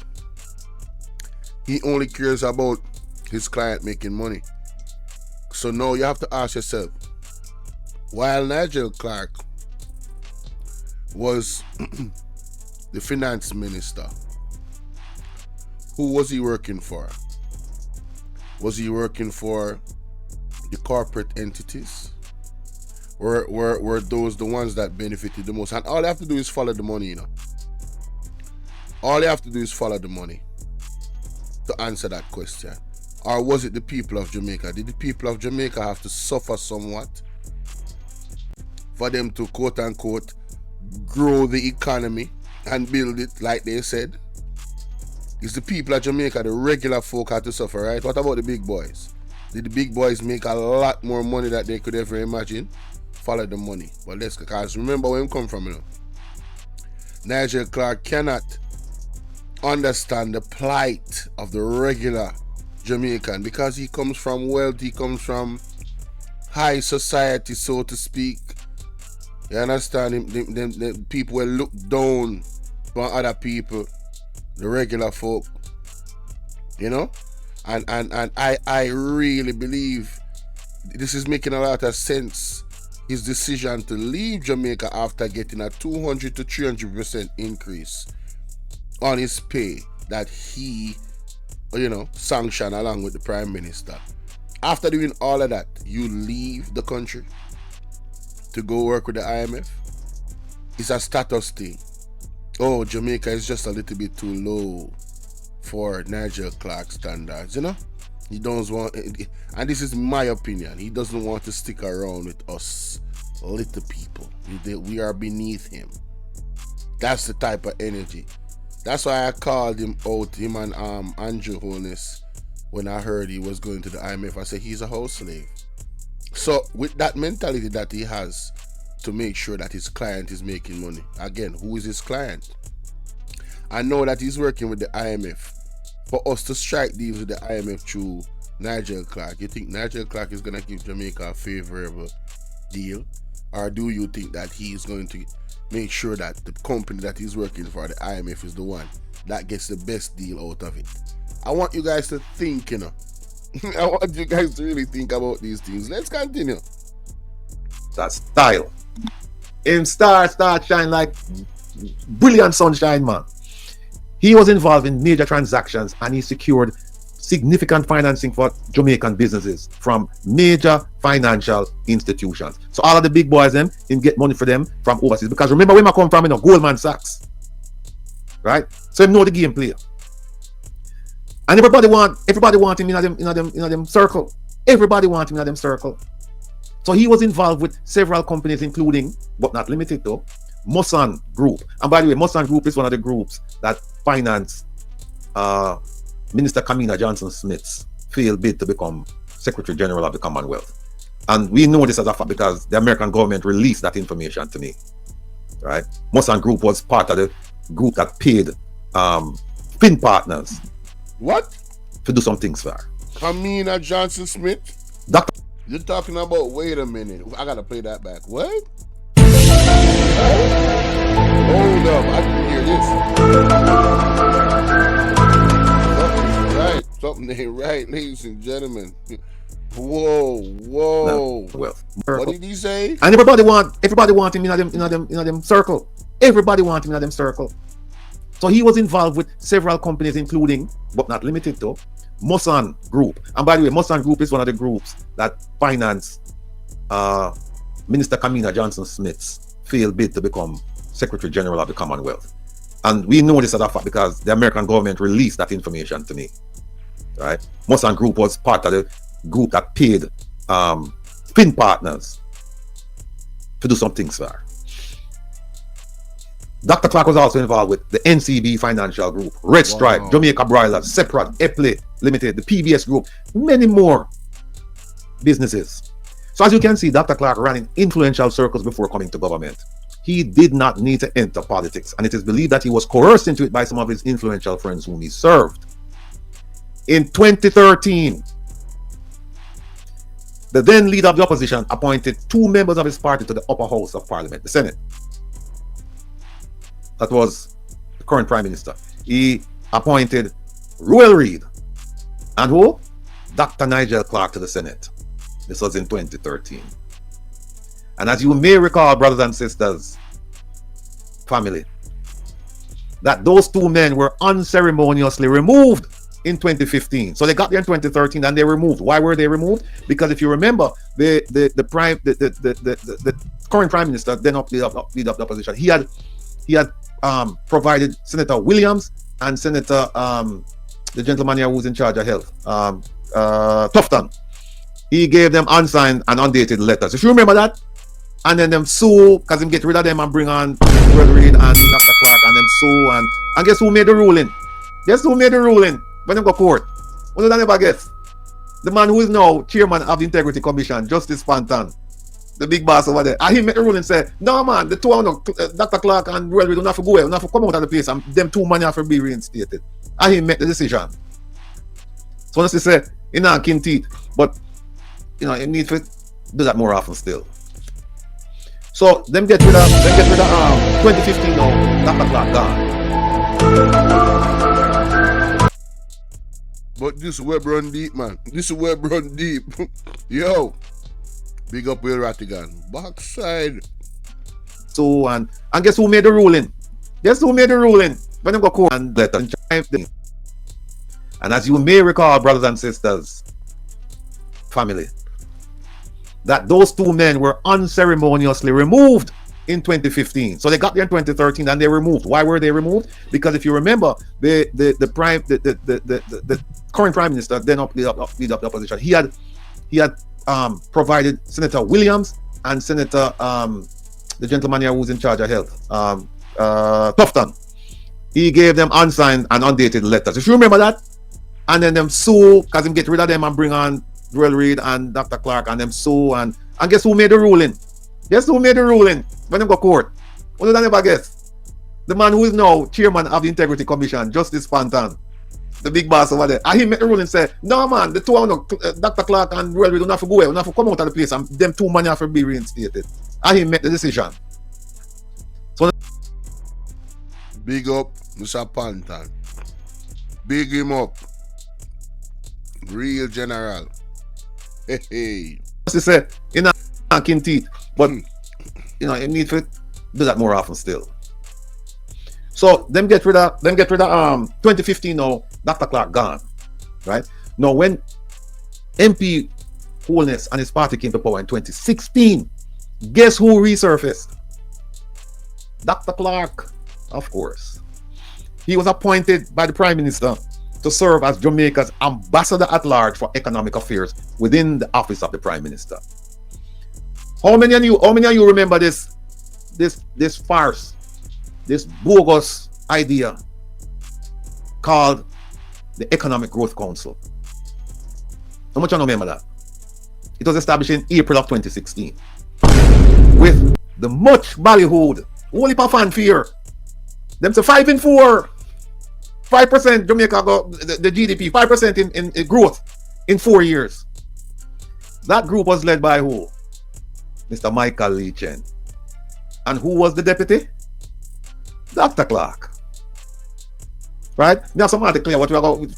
he only cares about his client making money. So now you have to ask yourself, while Nigel Clark was the finance minister, who was he working for? Was he working for the corporate entities? Were those the ones that benefited the most? And all you have to do is follow the money, All you have to do is follow the money to answer that question. Or was it the people of Jamaica? Did the people of Jamaica have to suffer somewhat for them to, quote unquote, grow the economy and build it like they said? It's the people of Jamaica, the regular folk, had to suffer, right? What about the big boys? Did the big boys make a lot more money that they could ever imagine? Follow the money. But let's, because remember where him come from, you know. Nigel Clark cannot understand the plight of the regular Jamaican because he comes from wealth, he comes from high society, so to speak. You understand? The people will look down on other people, the regular folk. You know? And I really believe this is making a lot of sense. His decision to leave Jamaica after getting a 200 to 300% increase on his pay that he, you know, sanctioned along with the Prime Minister. After doing all of that, you leave the country to go work with the IMF. It's a status thing. Oh, Jamaica is just a little bit too low for Nigel Clark standards, you know? He doesn't want, and this is my opinion, he doesn't want to stick around with us little people. We are beneath him. That's the type of energy. That's why I called him out, him and Andrew Holness, when I heard he was going to the IMF. I said he's a house slave. So with that mentality that he has to make sure that his client is making money. Again, who is his client? I know that he's working with the IMF for us to strike deals with the IMF through Nigel Clark. You think Nigel Clark is going to give Jamaica a favorable deal? Or do you think that he's going to make sure that the company that he's working for, the IMF, is the one that gets the best deal out of it? I want you guys to think, you know. I want you guys to really think about these things. Let's continue. That's style. Him start shine like brilliant sunshine, man. He was involved in major transactions and he secured significant financing for Jamaican businesses from major financial institutions. So all of the big boys them, him get money for them from overseas. Because remember where I come from, you know, Goldman Sachs. Right? So him know the game play. And everybody want him in them circle. Everybody want him in them circle. So he was involved with several companies, including, but not limited to, Mosan Group. And by the way, Mosan Group is one of the groups that finance Minister Kamina Johnson-Smith's failed bid to become Secretary General of the Commonwealth. And we know this as a fact because the American government released that information to me. Right? Mosan Group was part of the group that paid Fin Partners. What? To do some things for her. Kamina Johnson-Smith? Doctor. You're talking about, wait a minute, I gotta play that back. What? Hold up, I didn't hear this. Something ain't right, ladies and gentlemen. Whoa. No, well, what did he say? And everybody want him in them circle. Everybody want him in them circle. So he was involved with several companies, including, but not limited to, Mosan Group. And by the way, Mosan Group is one of the groups that finance Minister Kamina Johnson-Smith's failed bid to become Secretary General of the Commonwealth. And we know this as a fact because the American government released that information to me. Right? Mosan Group was part of the group that paid Fin Partners to do some things for her. Dr. Clark was also involved with the NCB Financial Group, Red Stripe, Jamaica Broilers, Separate, Epley Limited, the PBS Group, many more businesses. So as you can see, Dr. Clark ran in influential circles before coming to government. He did not need to enter politics, and it is believed that he was coerced into it by some of his influential friends whom he served. In 2013, the then leader of the opposition appointed 2 members of his party to the upper house of parliament, the Senate. That was the current Prime Minister. He appointed Ruel Reid and who? Dr. Nigel Clark to the Senate. This was in 2013. And as you may recall, brothers and sisters, family, that those 2 men were unceremoniously removed in 2015. So they got there in 2013 and they were removed. Why were they removed? Because if you remember, the current Prime Minister, then leader of the opposition, he had provided Senator Williams and Senator the gentleman here who's in charge of health, Tufton. He gave them unsigned and undated letters. If you remember that, and then them sue because him get rid of them and bring on Ruel Reid and Dr. Clark and them sue and guess who made the ruling? Guess who made the ruling when they go court? What did I never guess? The man who is now chairman of the Integrity Commission, Justice Panton, the big boss over there, and he made a ruling say, no man, the two of them, Dr. Clark and Railway don't have to go away, don't have to come out of the place, and them 2 money have to be reinstated. And he made the decision. So honestly say, you know, kin teeth, but you know, you need to do that more often still. So them get rid of 2015 now, Dr. Clark gone. But this web run deep, man. This web run deep. Yo, big up with Rattigan. Backside. So and guess who made the ruling? Guess who made the ruling? When them go court and let them drive them. And as you may recall, brothers and sisters, family, that those 2 men were unceremoniously removed in 2015. So they got there in 2013 and they removed. Why were they removed? Because if you remember, the current prime minister, then lead up the opposition, he had provided Senator Williams and Senator the gentleman here who's in charge of health, Tufton. He gave them unsigned and undated letters. If you remember that, and then them sue because him get rid of them and bring on Joel Reid and Dr. Clark and them sue and guess who made the ruling? Guess who made the ruling when them go court? What did I never guess? The man who is now chairman of the Integrity Commission, Justice Panton, the big boss over there. And he made the ruling say, no man, the two of them, Dr. Clark and Joel Reid don't have to go away, don't have to come out of the place and them 2 money have to be reinstated. And he made the decision. So big up Mr. Panton. Big him up. Real general. Hey, hey. He said, you know, kin teeth, but you know, you need to do that more often still. So them get rid of 2015 now, Dr. Clark gone. Right? Now when MP Holness and his party came to power in 2016, guess who resurfaced? Dr. Clark, of course. He was appointed by the Prime Minister to serve as Jamaica's ambassador at large for economic affairs within the office of the Prime Minister. How many of you remember this farce, this bogus idea called the Economic Growth Council? How much of you remember that? It was established in April of 2016 with the much ballyhooed, whole heap of fanfare. Them say 5 in 4. 5% Jamaica got the GDP, 5% in growth in 4 years. That group was led by who? Mr. Michael Leachen. And who was the deputy? Dr. Clark. Right? Now somebody clear what we are going to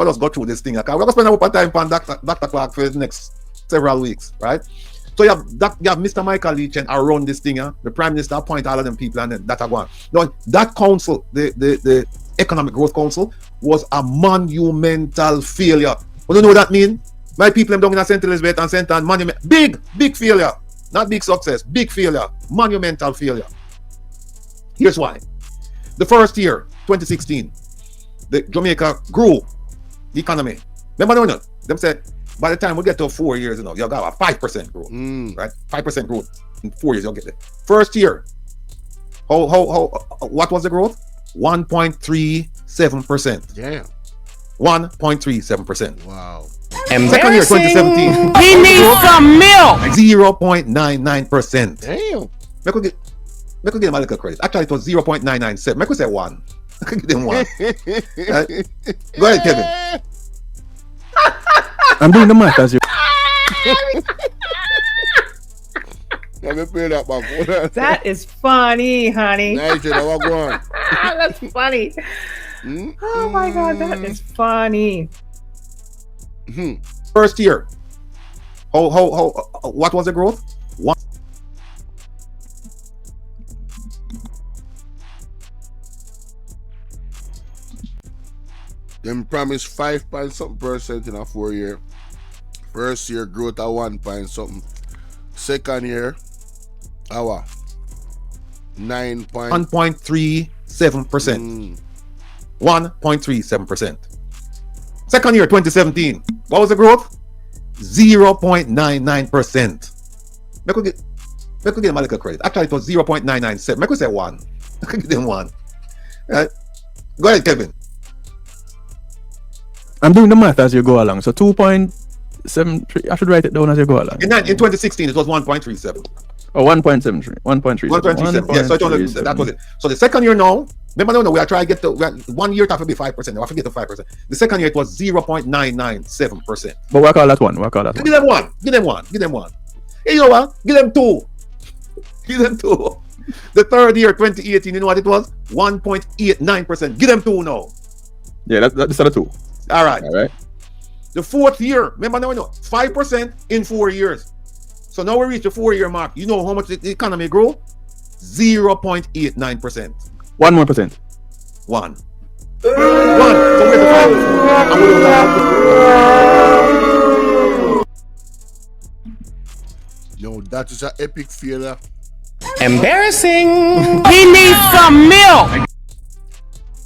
just go through this thing. Okay? We're going to spend a lot of time on Dr. Clark for the next several weeks, right? So you have Mr. Michael Leachen around this thing. The Prime Minister appoint all of them people and then that are going. Now that council, the Economic Growth Council, was a monumental failure. You know what that means? My people them down in St. Elizabeth and St. Anne, big failure. Not big success, big failure. Monumental failure. Here's why. The first year, 2016, the Jamaica grew the economy. Remember, no? Them said, by the time we get to 4 years, you know, you'll got a 5% growth, right? 5% growth in 4 years, you'll get there. First year, what was the growth? 1.37%. Damn. 1.37%. Wow. Second year, 2017. He needs some milk. 0.99%. Damn. Make we give them a little credit. Actually, it was 0.997. Make we say 1. I can give them 1. Go ahead, Kevin. I'm doing the math as you. Let me play that back. That is funny, honey. Nigel, how go on? That's funny. Oh my God, that is funny. First year, what was the growth? 1. Them promised 5 point something percent in a 4 year. First year growth at 1 point something. Second year, our 1.37%. 1.37%. Second year, 2017. What was the growth? 0.99%. Make we give them a little credit. Actually, it was 0.997. Make we say 1. I can give them 1. Right? Go ahead, Kevin. I'm doing the math as you go along. So 2.73. I should write it down as you go along. In 2016, it was 1.37. Oh, 1.73. 1.37. 1.37. Yeah, so that was it. So the second year now, remember, we are trying to get to 1 year, it have to be 5%. I forget the 5%. The second year, it was 0.997%. But what call that one? What call that one? Give them one. Give them one. Give them one. Hey, you know what? Give them two. Give them two. The third year, 2018, you know what it was? 1.89%. Give them two now. Yeah, that's the two. All right. All right. The fourth year, remember now, 5% in 4 years. So now we reach the 4-year mark. You know how much the economy grew? 0.89%. 1 more percent. One. So where's the 5? Yo, that is an epic failure. Embarrassing. He needs some milk.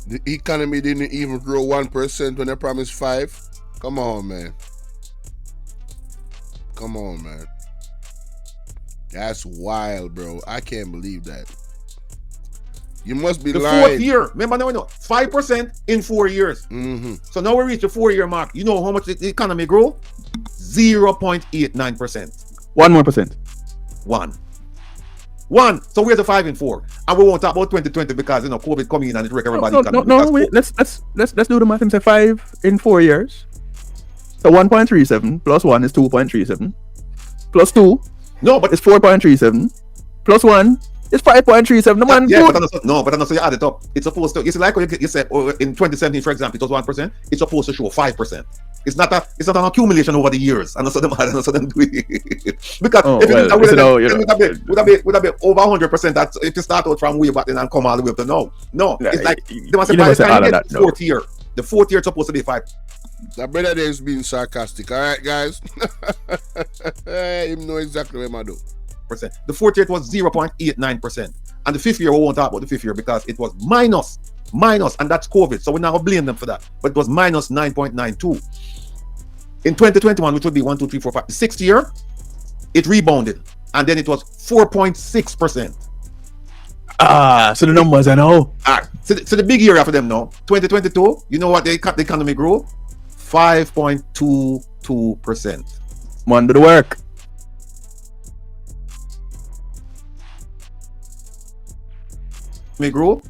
The economy didn't even grow 1% when they promised 5. Come on, man. Come on, man. That's wild, bro. I can't believe that. You must be lying. The fourth year. Remember now, 5% in 4 years. So now we reach the 4-year mark. You know how much the economy grew? 0.89%. 1 more percent. One. So where's the 5 and 4? And we won't talk about 2020 because COVID coming in and it wreck everybody. No, wait. Let's do the math and say 5 in 4 years. So 1.37 plus 1 is 2.37. Plus 2. No, but it's 4.37. Plus 1 is 5.37. The man yeah, but I'm not so you add it up. It's supposed to. It's like when you say in 2017, for example, it was 1%. It's supposed to show 5%. It's not an accumulation over the years. And so them do it because if it would have been over 100%. That if you start out from way back then and come all the way up to now. No, it's like they must say by the time you get the fourth year. The fourth year is supposed to be 5. That brother there is being sarcastic. All right, guys. You know exactly what I'm doing. The fourth year it was 0.89%, and the fifth year we won't talk about the fifth year because it was minus, and that's COVID. So we're not gonna blame them for that. But it was minus 9.92. In 2021, which would be 1, 2, 3, 4, 5, the sixth year, it rebounded, and then it was 4.6%. So the numbers I know. So the big year after them now, 2022. You know what the economy grew? 5.22%. Man, do the work. We grew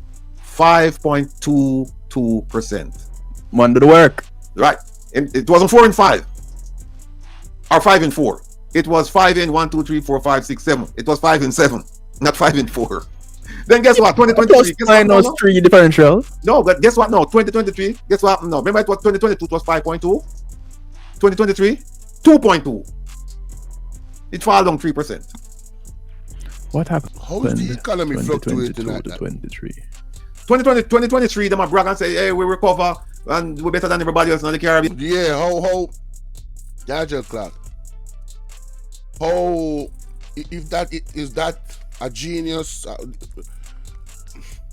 5.22%. Man, do the work. Right. It wasn't 4 and 5 or 5 and 4. It was 5 and 1, 2, 3, 4, 5, 6, 7. It was 5 and 7, not 5 and 4. Then guess what? 2023. Minus 3 differential. No, but guess what? No, 2023. Guess what? No, remember it was 2022. It was 5.2. 2023, 2.2. It fell down 3%. What happened? How is the economy fluctuating like that? 2023, they might brag and say, hey, we recover and we're better than everybody else in the Caribbean. Yeah, how Nigel Clark. How if that is that a genius?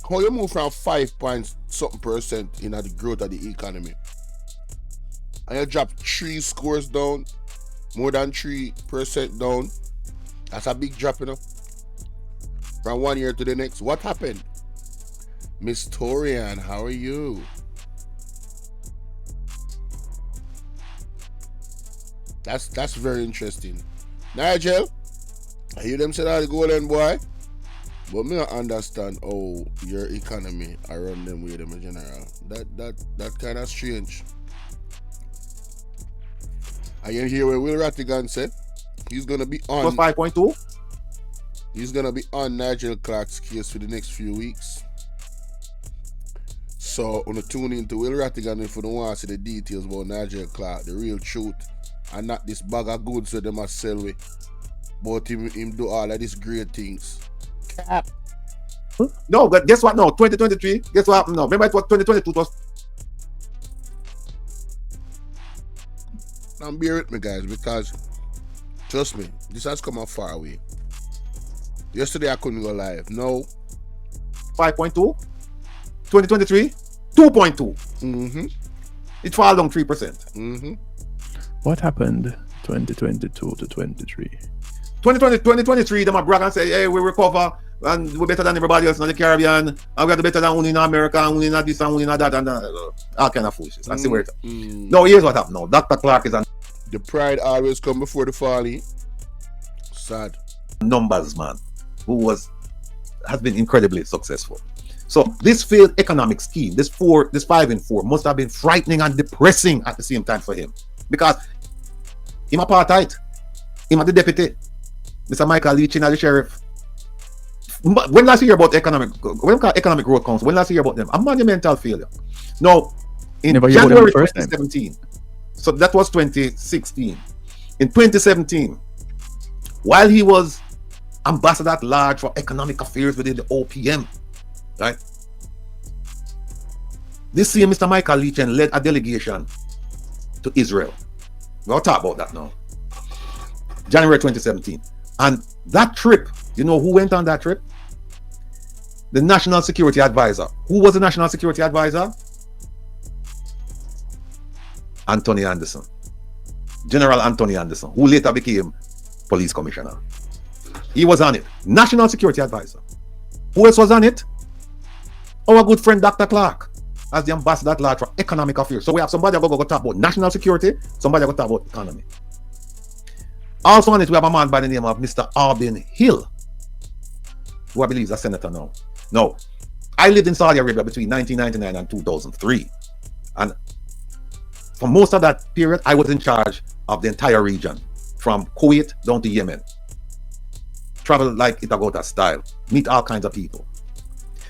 How you move from 5.something% in the growth of the economy, and you drop 3 scores down, more than 3% down? That's a big drop, from 1 year to the next. What happened? Miss Torian, how are you? That's very interesting. Nigel, I hear them say that the golden boy, but me not understand how your economy around them with them in general. That kind of strange. I can hear what Will Rattigan said. He's gonna be on 5.2. He's gonna be on Nigel Clark's case for the next few weeks. So on the tune into Will Rattigan if you don't want to see the details about Nigel Clark, the real truth, and not this bag of goods that they must sell with. But him do all of these great things. Cap. No, but guess what? No, 2023. Guess what? No, remember it was 2022. It was. Now bear with me, guys, because trust me, this has come out far away. Yesterday I couldn't go live. No. 5.2. 2023, 2.2. It fell down 3%. What happened 2022 to 23? 2023, they might brag and say, hey, we recover and we're better than everybody else in the Caribbean, and we're better than only in America, and only in this, and only in that, and all kind of foolishness. And see where it. No, here's what happened now. Dr. Clark is a The pride always come before the fall. Sad. Numbers man who has been incredibly successful. So this failed economic scheme, this 5 and 4 must have been frightening and depressing at the same time for him, because him apartheid, him at the deputy, Mr. Michael Leach and the sheriff. When last you hear about economic growth council, when last you hear about them? A monumental failure. Now in January 2017, so that was 2016. In 2017, while he was ambassador at large for economic affairs within the OPM, right? This same Mr. Michael Leach led a delegation to Israel. We'll talk about that now. January 2017. And that trip, you know who went on that trip? The National Security Advisor. Who was the National Security Advisor? Anthony Anderson. General Anthony Anderson, who later became police commissioner. He was on it. National Security Advisor. Who else was on it? Our good friend Dr. Clark, as the ambassador at large for economic affairs. So we have somebody going to talk about national security, somebody going to talk about economy. Also on it, we have a man by the name of Mr. Albin Hill, who I believe is a senator now. Now, I lived in Saudi Arabia between 1999 and 2003. And for most of that period, I was in charge of the entire region, from Kuwait down to Yemen. Travel like it about that style. Meet all kinds of people.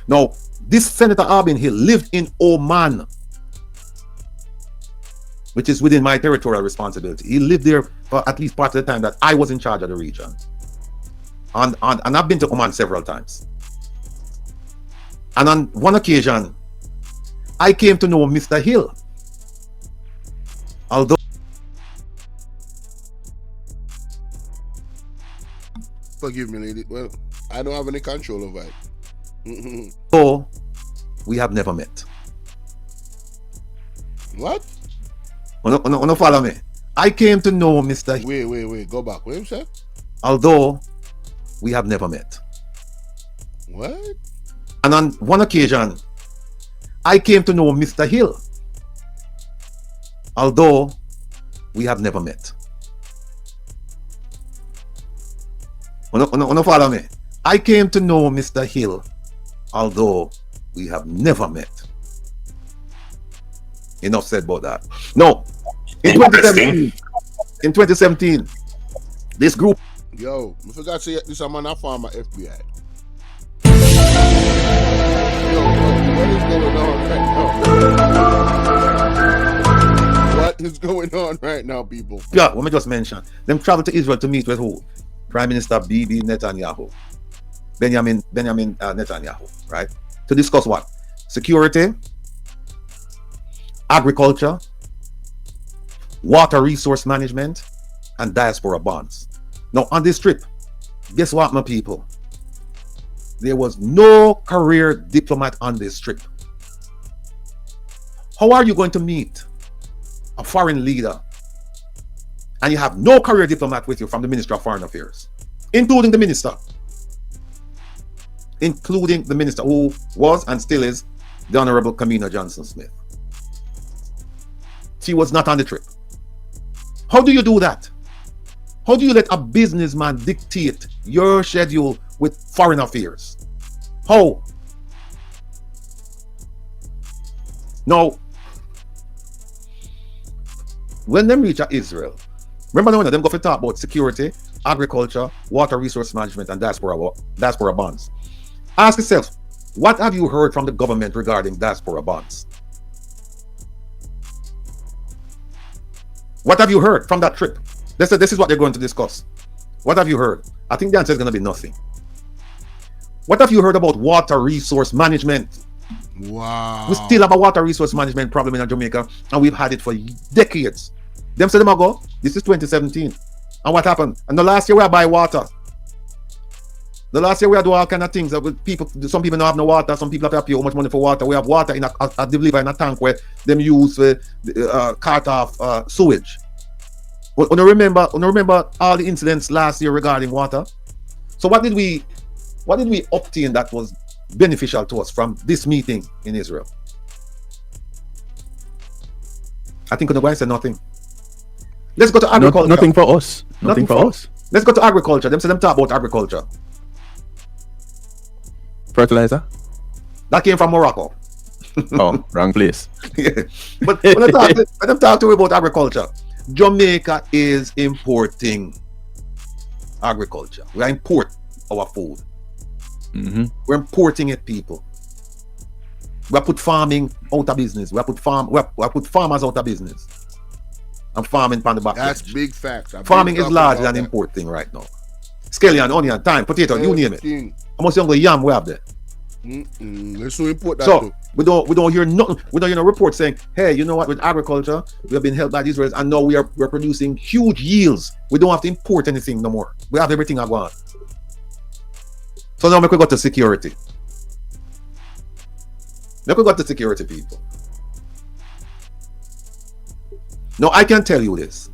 Now, this Senator Albin Hill lived in Oman, which is within my territorial responsibility. He lived there for at least part of the time that I was in charge of the region. And I've been to Oman several times. And on one occasion, I came to know Mr. Hill. Although forgive me, lady. Well, I don't have any control over it. So we have never met. What? No, follow me. I came to know Mr. Hill. Wait. Go back. What you say? Although we have never met. What? And on one occasion, I came to know Mr. Hill. Although we have never met. No, follow me. I came to know Mr. Hill, although we have never met. Enough said about that. No, in 2017, this group. Yo, I forgot to say this. I'm on a farmer FBI. Yo, what is going on right now? What is going on right now, people? Yeah, let me just mention. Them travel to Israel to meet with who? Prime Minister Bibi Netanyahu. Benjamin Netanyahu, right? To discuss what? Security, agriculture, water resource management, and diaspora bonds. Now, on this trip, guess what, my people? There was no career diplomat on this trip. How are you going to meet a foreign leader and you have no career diplomat with you from the Ministry of Foreign Affairs, including the minister who was and still is the Honorable Kamina Johnson-Smith? She was not on the trip. How do you do that? How do you let a businessman dictate your schedule with foreign affairs? How? Now, when them reach Israel, remember when them go to talk about security, agriculture, water resource management, and diaspora bonds. Ask yourself, what have you heard from the government regarding diaspora bonds? What have you heard from that trip? They said this is what they're going to discuss. What have you heard? I think the answer is going to be nothing. What have you heard about water resource management? Wow. We still have a water resource management problem in Jamaica, and we've had it for decades. Them said them ago, this is 2017. And what happened? And the last year we buy water. The last year we do all kind of things. Some people don't have no water. Some people have to pay how much money for water. We have water in a deliver in a tank where them use cart off sewage. But remember all the incidents last year regarding water. So what did we What did we obtain that was beneficial to us from this meeting in Israel? I think nobody said nothing. Let's go to agriculture. Nothing for us. Nothing for us. Let's go to agriculture. Them talk about agriculture. Fertilizer? That came from Morocco. Oh, wrong place. Yeah. But when I talk to you about agriculture, Jamaica is importing agriculture. We import our food. We're importing it, people. We have put farming out of business. We have put farmers out of business. And farming on the back. That's big facts. Farming is largely an import thing right now. Scallion, onion, thyme, potato, you name it. How much younger yam we have there? Let's import that so too. we don't hear nothing. We don't hear no report saying, hey, you know what, with agriculture, we have been helped by the Israelis and now we're producing huge yields. We don't have to import anything no more. We have everything I want. So now we could go to security. We could go to security, people. Now I can tell you this.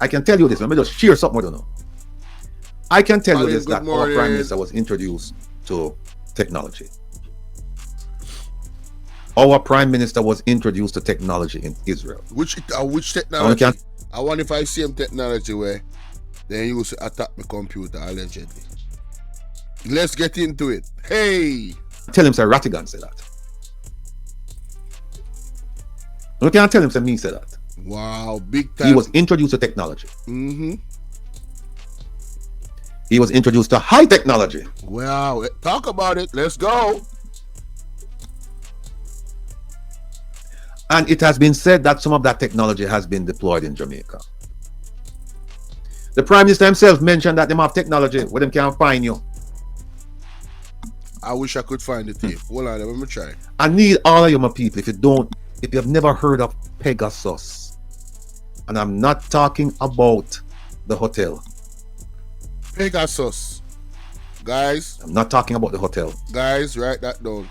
Let me just share something with you now. I can tell you this, that our Prime Minister was introduced to technology. Our Prime Minister was introduced to technology in Israel. Which technology? I wonder if I see him technology where they use to attack my computer allegedly. Let's get into it. Hey! Tell him, sir, Rattigan said that. You can't tell him, sir, me said that. Wow, big time. He was introduced to technology. He was introduced to high technology. Wow, talk about it. Let's go. And it has been said that some of that technology has been deployed in Jamaica. The Prime Minister himself mentioned that they have technology where they can find you. I wish I could find the tape. Hold on, let me try. I need all of you, my people, if you have never heard of Pegasus, and I'm not talking about the hotel. Pegasus. Guys. I'm not talking about the hotel. Guys, write that down.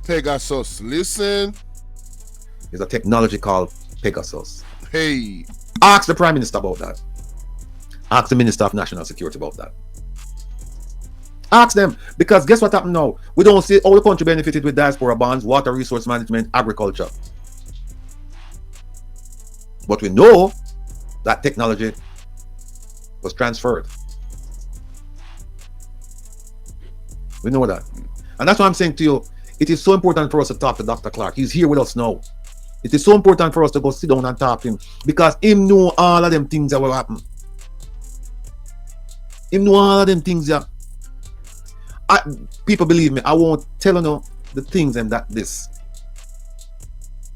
Pegasus. Listen. There's a technology called Pegasus. Hey. Ask the Prime Minister about that. Ask the Minister of National Security about that. Ask them, because guess what happened now? We don't see all the country benefited with diaspora bonds, water resource management, agriculture. But we know that technology was transferred. We know that. And that's why I'm saying to you, it is so important for us to talk to Dr. Clark. He's here with us now. It is so important for us to go sit down and talk to him, because him know all of them things that will happen. Him know all of them things that people believe me, I won't tell you the things that this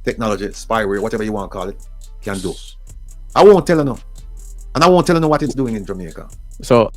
technology, spyware, whatever you want to call it, can do. I won't tell you. And I won't tell you what it's doing in Jamaica. So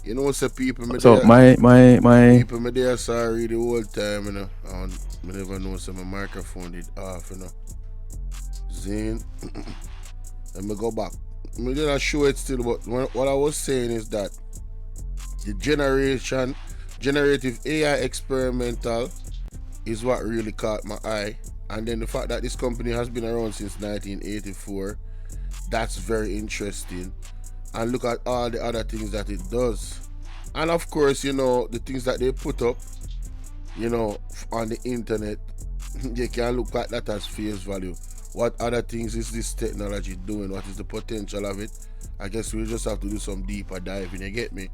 You know, say people me So there, my people me there sorry the whole time, you know. And me never know say my microphone did off, you know. Zane. Let me go back. Me didn't show it still, but what I was saying is that the generative AI experimental is what really caught my eye. And then the fact that this company has been around since 1984, that's very interesting. And look at all the other things that it does. And of course, you know, the things that they put up, you know, on the internet, you can look at that as face value. What other things is this technology doing? What is the potential of it? I guess we just have to do some deeper diving, you get me?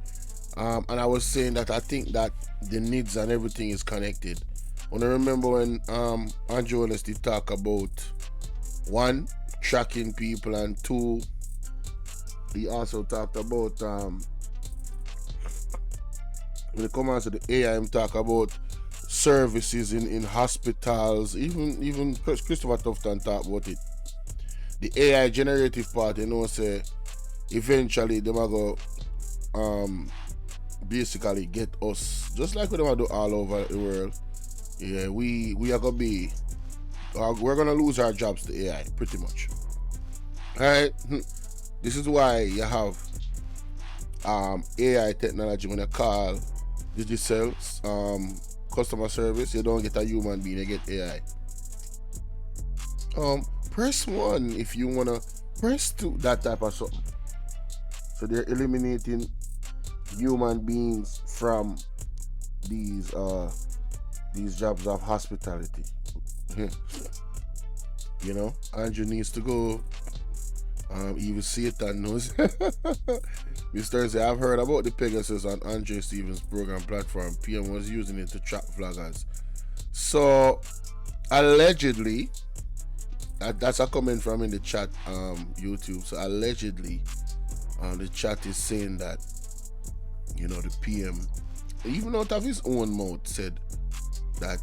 And I was saying that I think that the needs and everything is connected. When I remember when Andrew Honesty talk about one, tracking people, and two, he also talked about when it comes to the AI, him talk about services in hospitals, even Christopher Tufton talk about it. The AI generative part, you know, say eventually them are go basically get us, just like we them do all over the world. Yeah, we are gonna be we're gonna lose our jobs to AI pretty much. Alright. This is why you have AI technology. When you call digital customer service, you don't get a human being, you get AI. Press 1 if you wanna, press 2, that type of something. So they're eliminating human beings from these jobs of hospitality. You know, Andrew needs to go. Even Satan knows. Mr. Thursday, I've heard about the Pegasus on Andre Stevens' program platform. PM was using it to trap vloggers. So allegedly, that's a comment from in the chat, YouTube. So allegedly, the chat is saying that, you know, the PM, even out of his own mouth, said that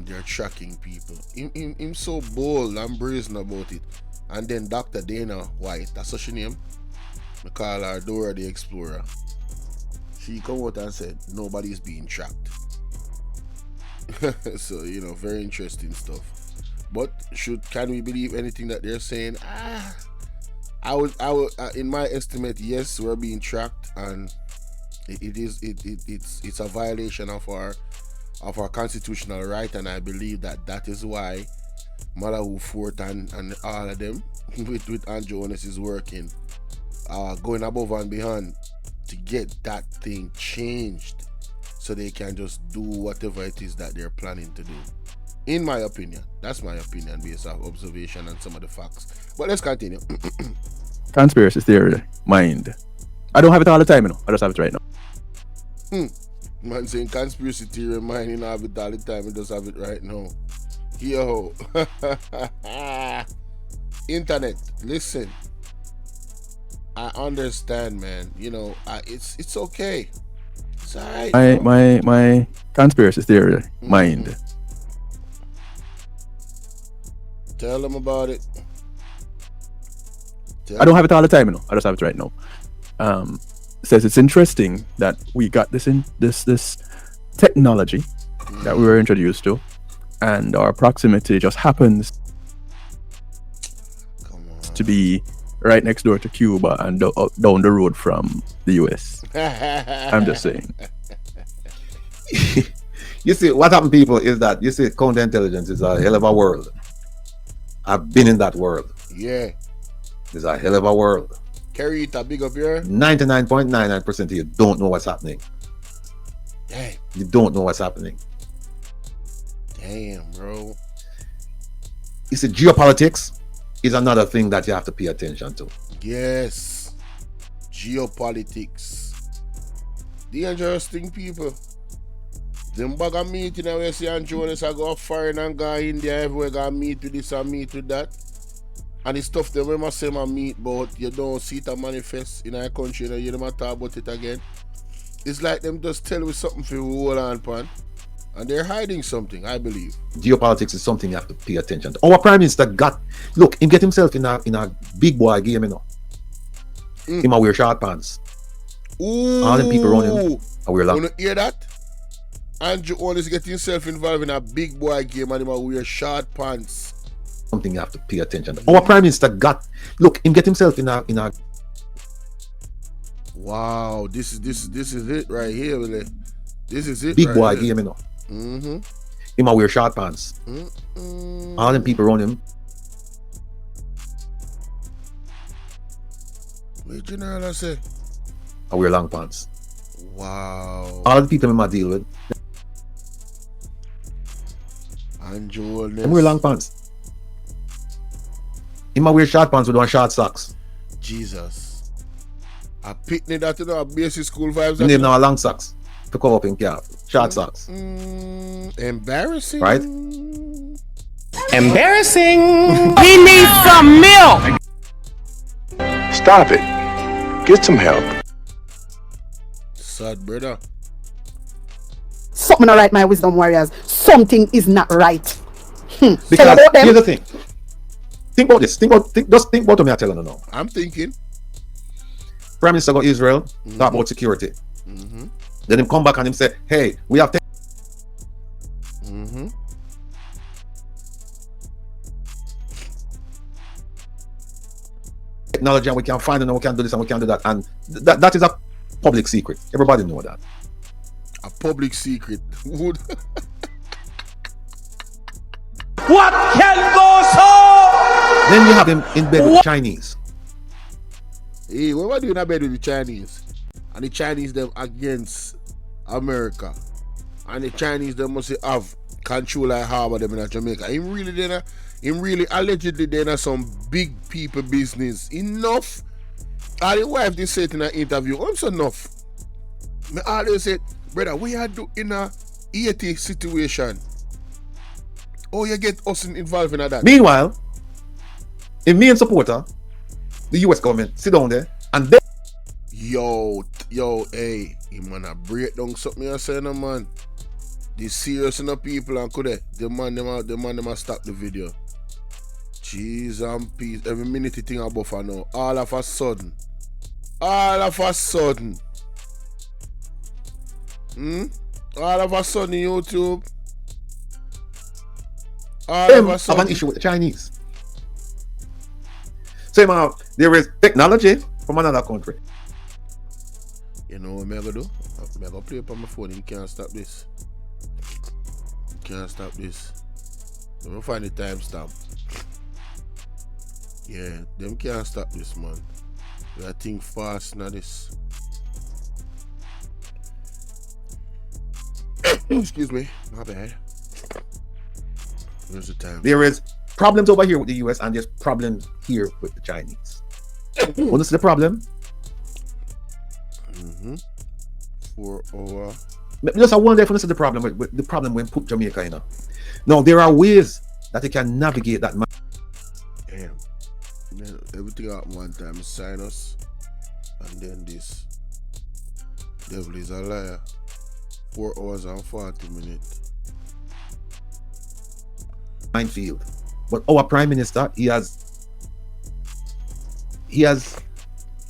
they're tracking people. Him so bold and brazen about it. And then Dr. Dana White, that's what she name. We call her Dora the Explorer. She come out and said nobody's being tracked. So, you know, very interesting stuff. But can we believe anything that they're saying? I would in my estimate, yes, we're being tracked, and it's a violation of our constitutional right, and I believe that is why Malawi Fort and all of them with Andrew Jonas is working, going above and beyond to get that thing changed so they can just do whatever it is that they're planning to do. In my opinion, that's my opinion based off observation and some of the facts. But let's continue. Conspiracy theory mind. I don't have it all the time, you know. I just have it right now. Man saying conspiracy theory mind, you know, have it all the time. It just have it right now. Yo. Internet, listen. I understand, man. You know, it's okay. It's alright. My conspiracy theory mind. Tell them about it. I don't have it all the time, you know. I just have it right now. Says it's interesting that we got this technology that we were introduced to, and our proximity just happens to be right next door to Cuba and down the road from the US. I'm just saying. You see, what happened, people, is that, you see, counterintelligence is a hell of a world. I've been in that world. Yeah. It's a hell of a world. Carry it a big up here. 99.99% of you don't know what's happening. Damn. You don't know what's happening. Damn, bro. You see, geopolitics is another thing that you have to pay attention to. Yes. Geopolitics. Dangerous thing, people. Them bag of meeting now we see and Jonas I go foreign and go India everywhere, go meet with this and meet with that. And the stuff that we must say my meet, but you don't see it manifest in our country, you don't talk about it again. It's like them just tell you something for hold on pan. And they're hiding something, I believe. Geopolitics is something you have to pay attention to. Our Prime Minister he get himself in a big boy game, you know. Him a wear short pants. All them people around him are wear long. You hear that? Andrew always get himself involved in a big boy game and he wear short pants. Something you have to pay attention to. Our Prime Minister look, him get himself in a wow, this is it right here, really. This is it. Big right boy here. game, you know. Mm-hmm. Him a wear short pants. All them people around him. What general I say? I wear long pants. Wow. All the people I deal with. Andrew Him wear long pants. Him a wear short pants with one short socks. Jesus. A picnic that a basic school vibes. Him now long socks to cover up in calf. Short socks. Embarrassing. Right? Embarrassing. He needs some milk. Stop it. Get some help. Sad brother. Something not right, my wisdom warriors. Something is not right. Because here's the thing. Think about this. Just think about what I'm telling you now. I'm thinking. Prime Minister go Israel, talk about security. Then him come back and him say, hey, we have technology and we can find it and we can do this and we can do that. And that is a public secret. Everybody know that. A public secret. What can go so? Then you have him in bed with Chinese. Hey, what are you doing in bed with the Chinese? And the Chinese them against America. And the Chinese them must have control like harbor them in Jamaica. Him really allegedly there some big people business. Enough. And the wife they said in an interview, I'm so enough. Me always said, brother, we are do in a 80 situation. Oh, you get us involved in that. Meanwhile, if me and supporter, the US government sit down there and they Yo, hey, you wanna break down something you're saying, man. The serious enough people and could the man them stop the video. Jeez and peace. Every minute you think about for now. All of a sudden. All of a sudden, YouTube. have an issue with the Chinese. Same there is technology from another country. You know what I'm gonna do? I'm gonna play up on my phone. You can't stop this. You can't stop this. I'm gonna find the timestamp. Yeah, them can't stop this, man. We gotta think fast now this. Excuse me, my bad. Where's the time? There is problems over here with the US and there's problems here with the Chinese. What is the problem? 4 hour. Just I wonder if this is the problem with the problem when put Jamaica in. Now there are ways that you can navigate that. Damn. Everything at one time. Sinus, and then this. Devil is a liar. 4 hours and 40 minutes. Minefield. But our Prime Minister, he has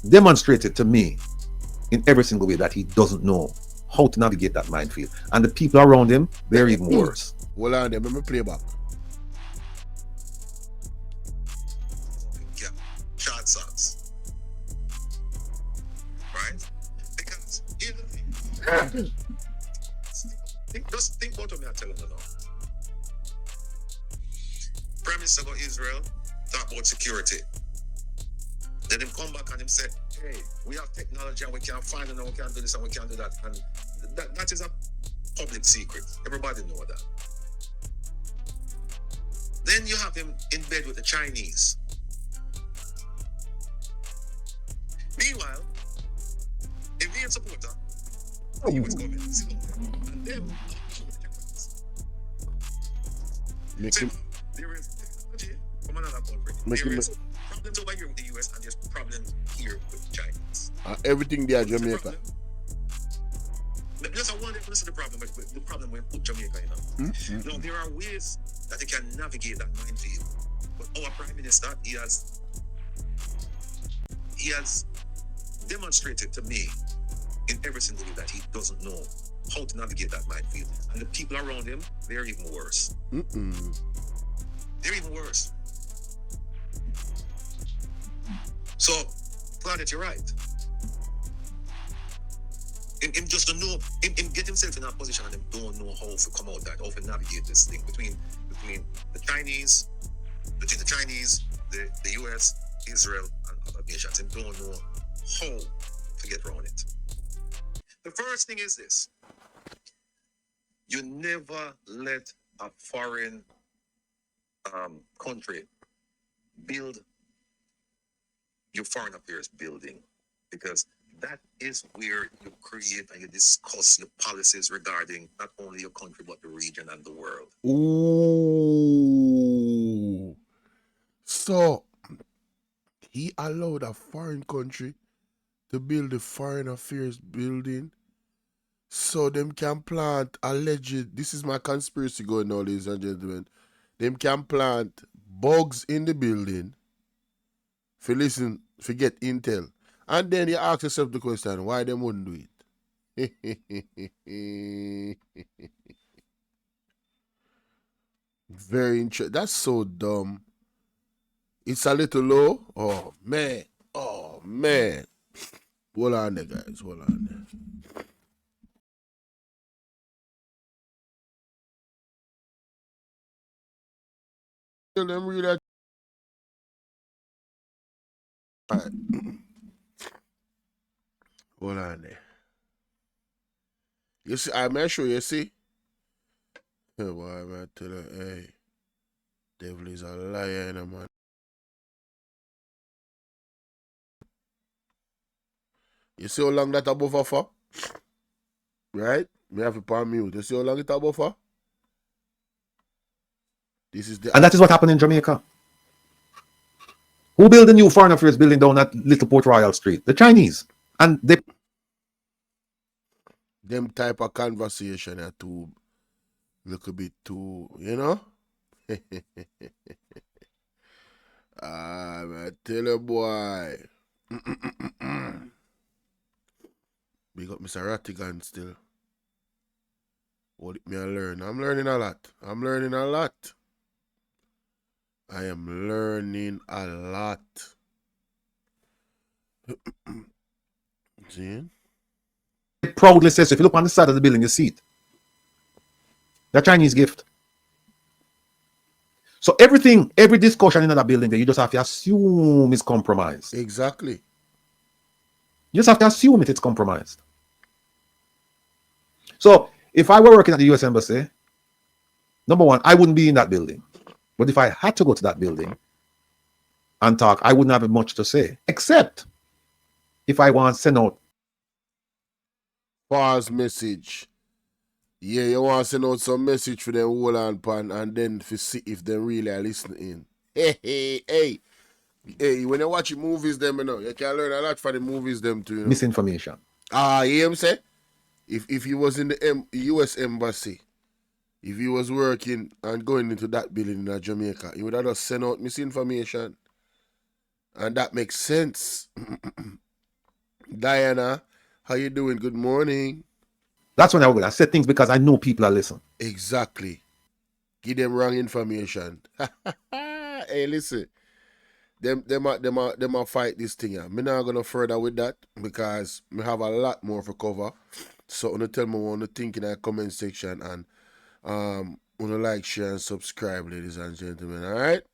demonstrated to me in every single way that he doesn't know how to navigate that minefield. And the people around him, they're even worse. Hold on there, let me play back. Short socks. Right? Because here's the thing. Just think about what I'm telling you now. Prime Minister go Israel, talk about security. Then him come back and him say, hey, we have technology and we can find it and we can do this and we can do that. And that is a public secret. Everybody know that. Then you have him in bed with the Chinese. Meanwhile, if he a supporter, the US government sit down and them there is technology from another country. There is problems over here with the US and there's problems here with the Chinese. Everything there, Jamaica. Just I wonder if this is the problem when put Jamaica in. Now there are ways that they can navigate that minefield. But our Prime Minister, he has demonstrated to me in every single way that he doesn't know how to navigate that minefield. And the people around him, they're even worse. They're even worse. So, Planet, you're right. Him just don't know, him get himself in that position and him don't know how to come out that, how to navigate this thing between the Chinese, the US, Israel, and other nations. Him don't know how to get around it. The first thing is this: you never let a foreign country build your foreign affairs building, because that is where you create and you discuss your policies regarding not only your country but the region and the world. Ooh. So he allowed a foreign country to build the foreign affairs building so them can plant alleged, this is my conspiracy going now, ladies and gentlemen, them can plant bugs in the building for get intel. And then you ask yourself the question, why them wouldn't do it? Very interesting. That's so dumb. It's a little low. Oh, man. Oh, man. Hold on there, guys. Hold on there. Tell them read that. All right. Hold on there. You see, I'm not sure you see. Hey, boy, man, tell her, hey, devil is a liar, man. You see how long that a buffer for? Right? Me have to put on mute. You see how long it a buffer? This is the... And that is what happened in Jamaica. Who built the new foreign affairs building down at Little Port Royal Street? The Chinese. And they... Them type of conversation are too... Look a bit too... You know? I tell you, boy. Big up Mr. Rattigan still. What me I learn? I'm learning a lot. I am learning a lot. See? It proudly says, if you look on the side of the building, you see it. The Chinese gift. So everything, every discussion in that building, you just have to assume is compromised. Exactly. You just have to assume it's compromised. So if I were working at the US Embassy, number one, I wouldn't be in that building. But if I had to go to that building and talk, I wouldn't have much to say, except if I want to send out pause message. Yeah, you want to send out some message for them hold on pan and then to see if they really are listening. Hey, when you watch movies them, you know, you can learn a lot from the movies them too. You know? Misinformation. You hear what I'm saying? If he was in the US Embassy, if he was working and going into that building in Jamaica, he would have just sent out misinformation. And that makes sense. Diana, how you doing? Good morning. That's when I said things because I know people are listening. Exactly. Give them wrong information. Hey, listen. Them are fight this thing. I'm not gonna further with that because we have a lot more for cover. So I'm gonna tell me what you think in the comment section and wanna like, share, and subscribe, ladies and gentlemen. Alright?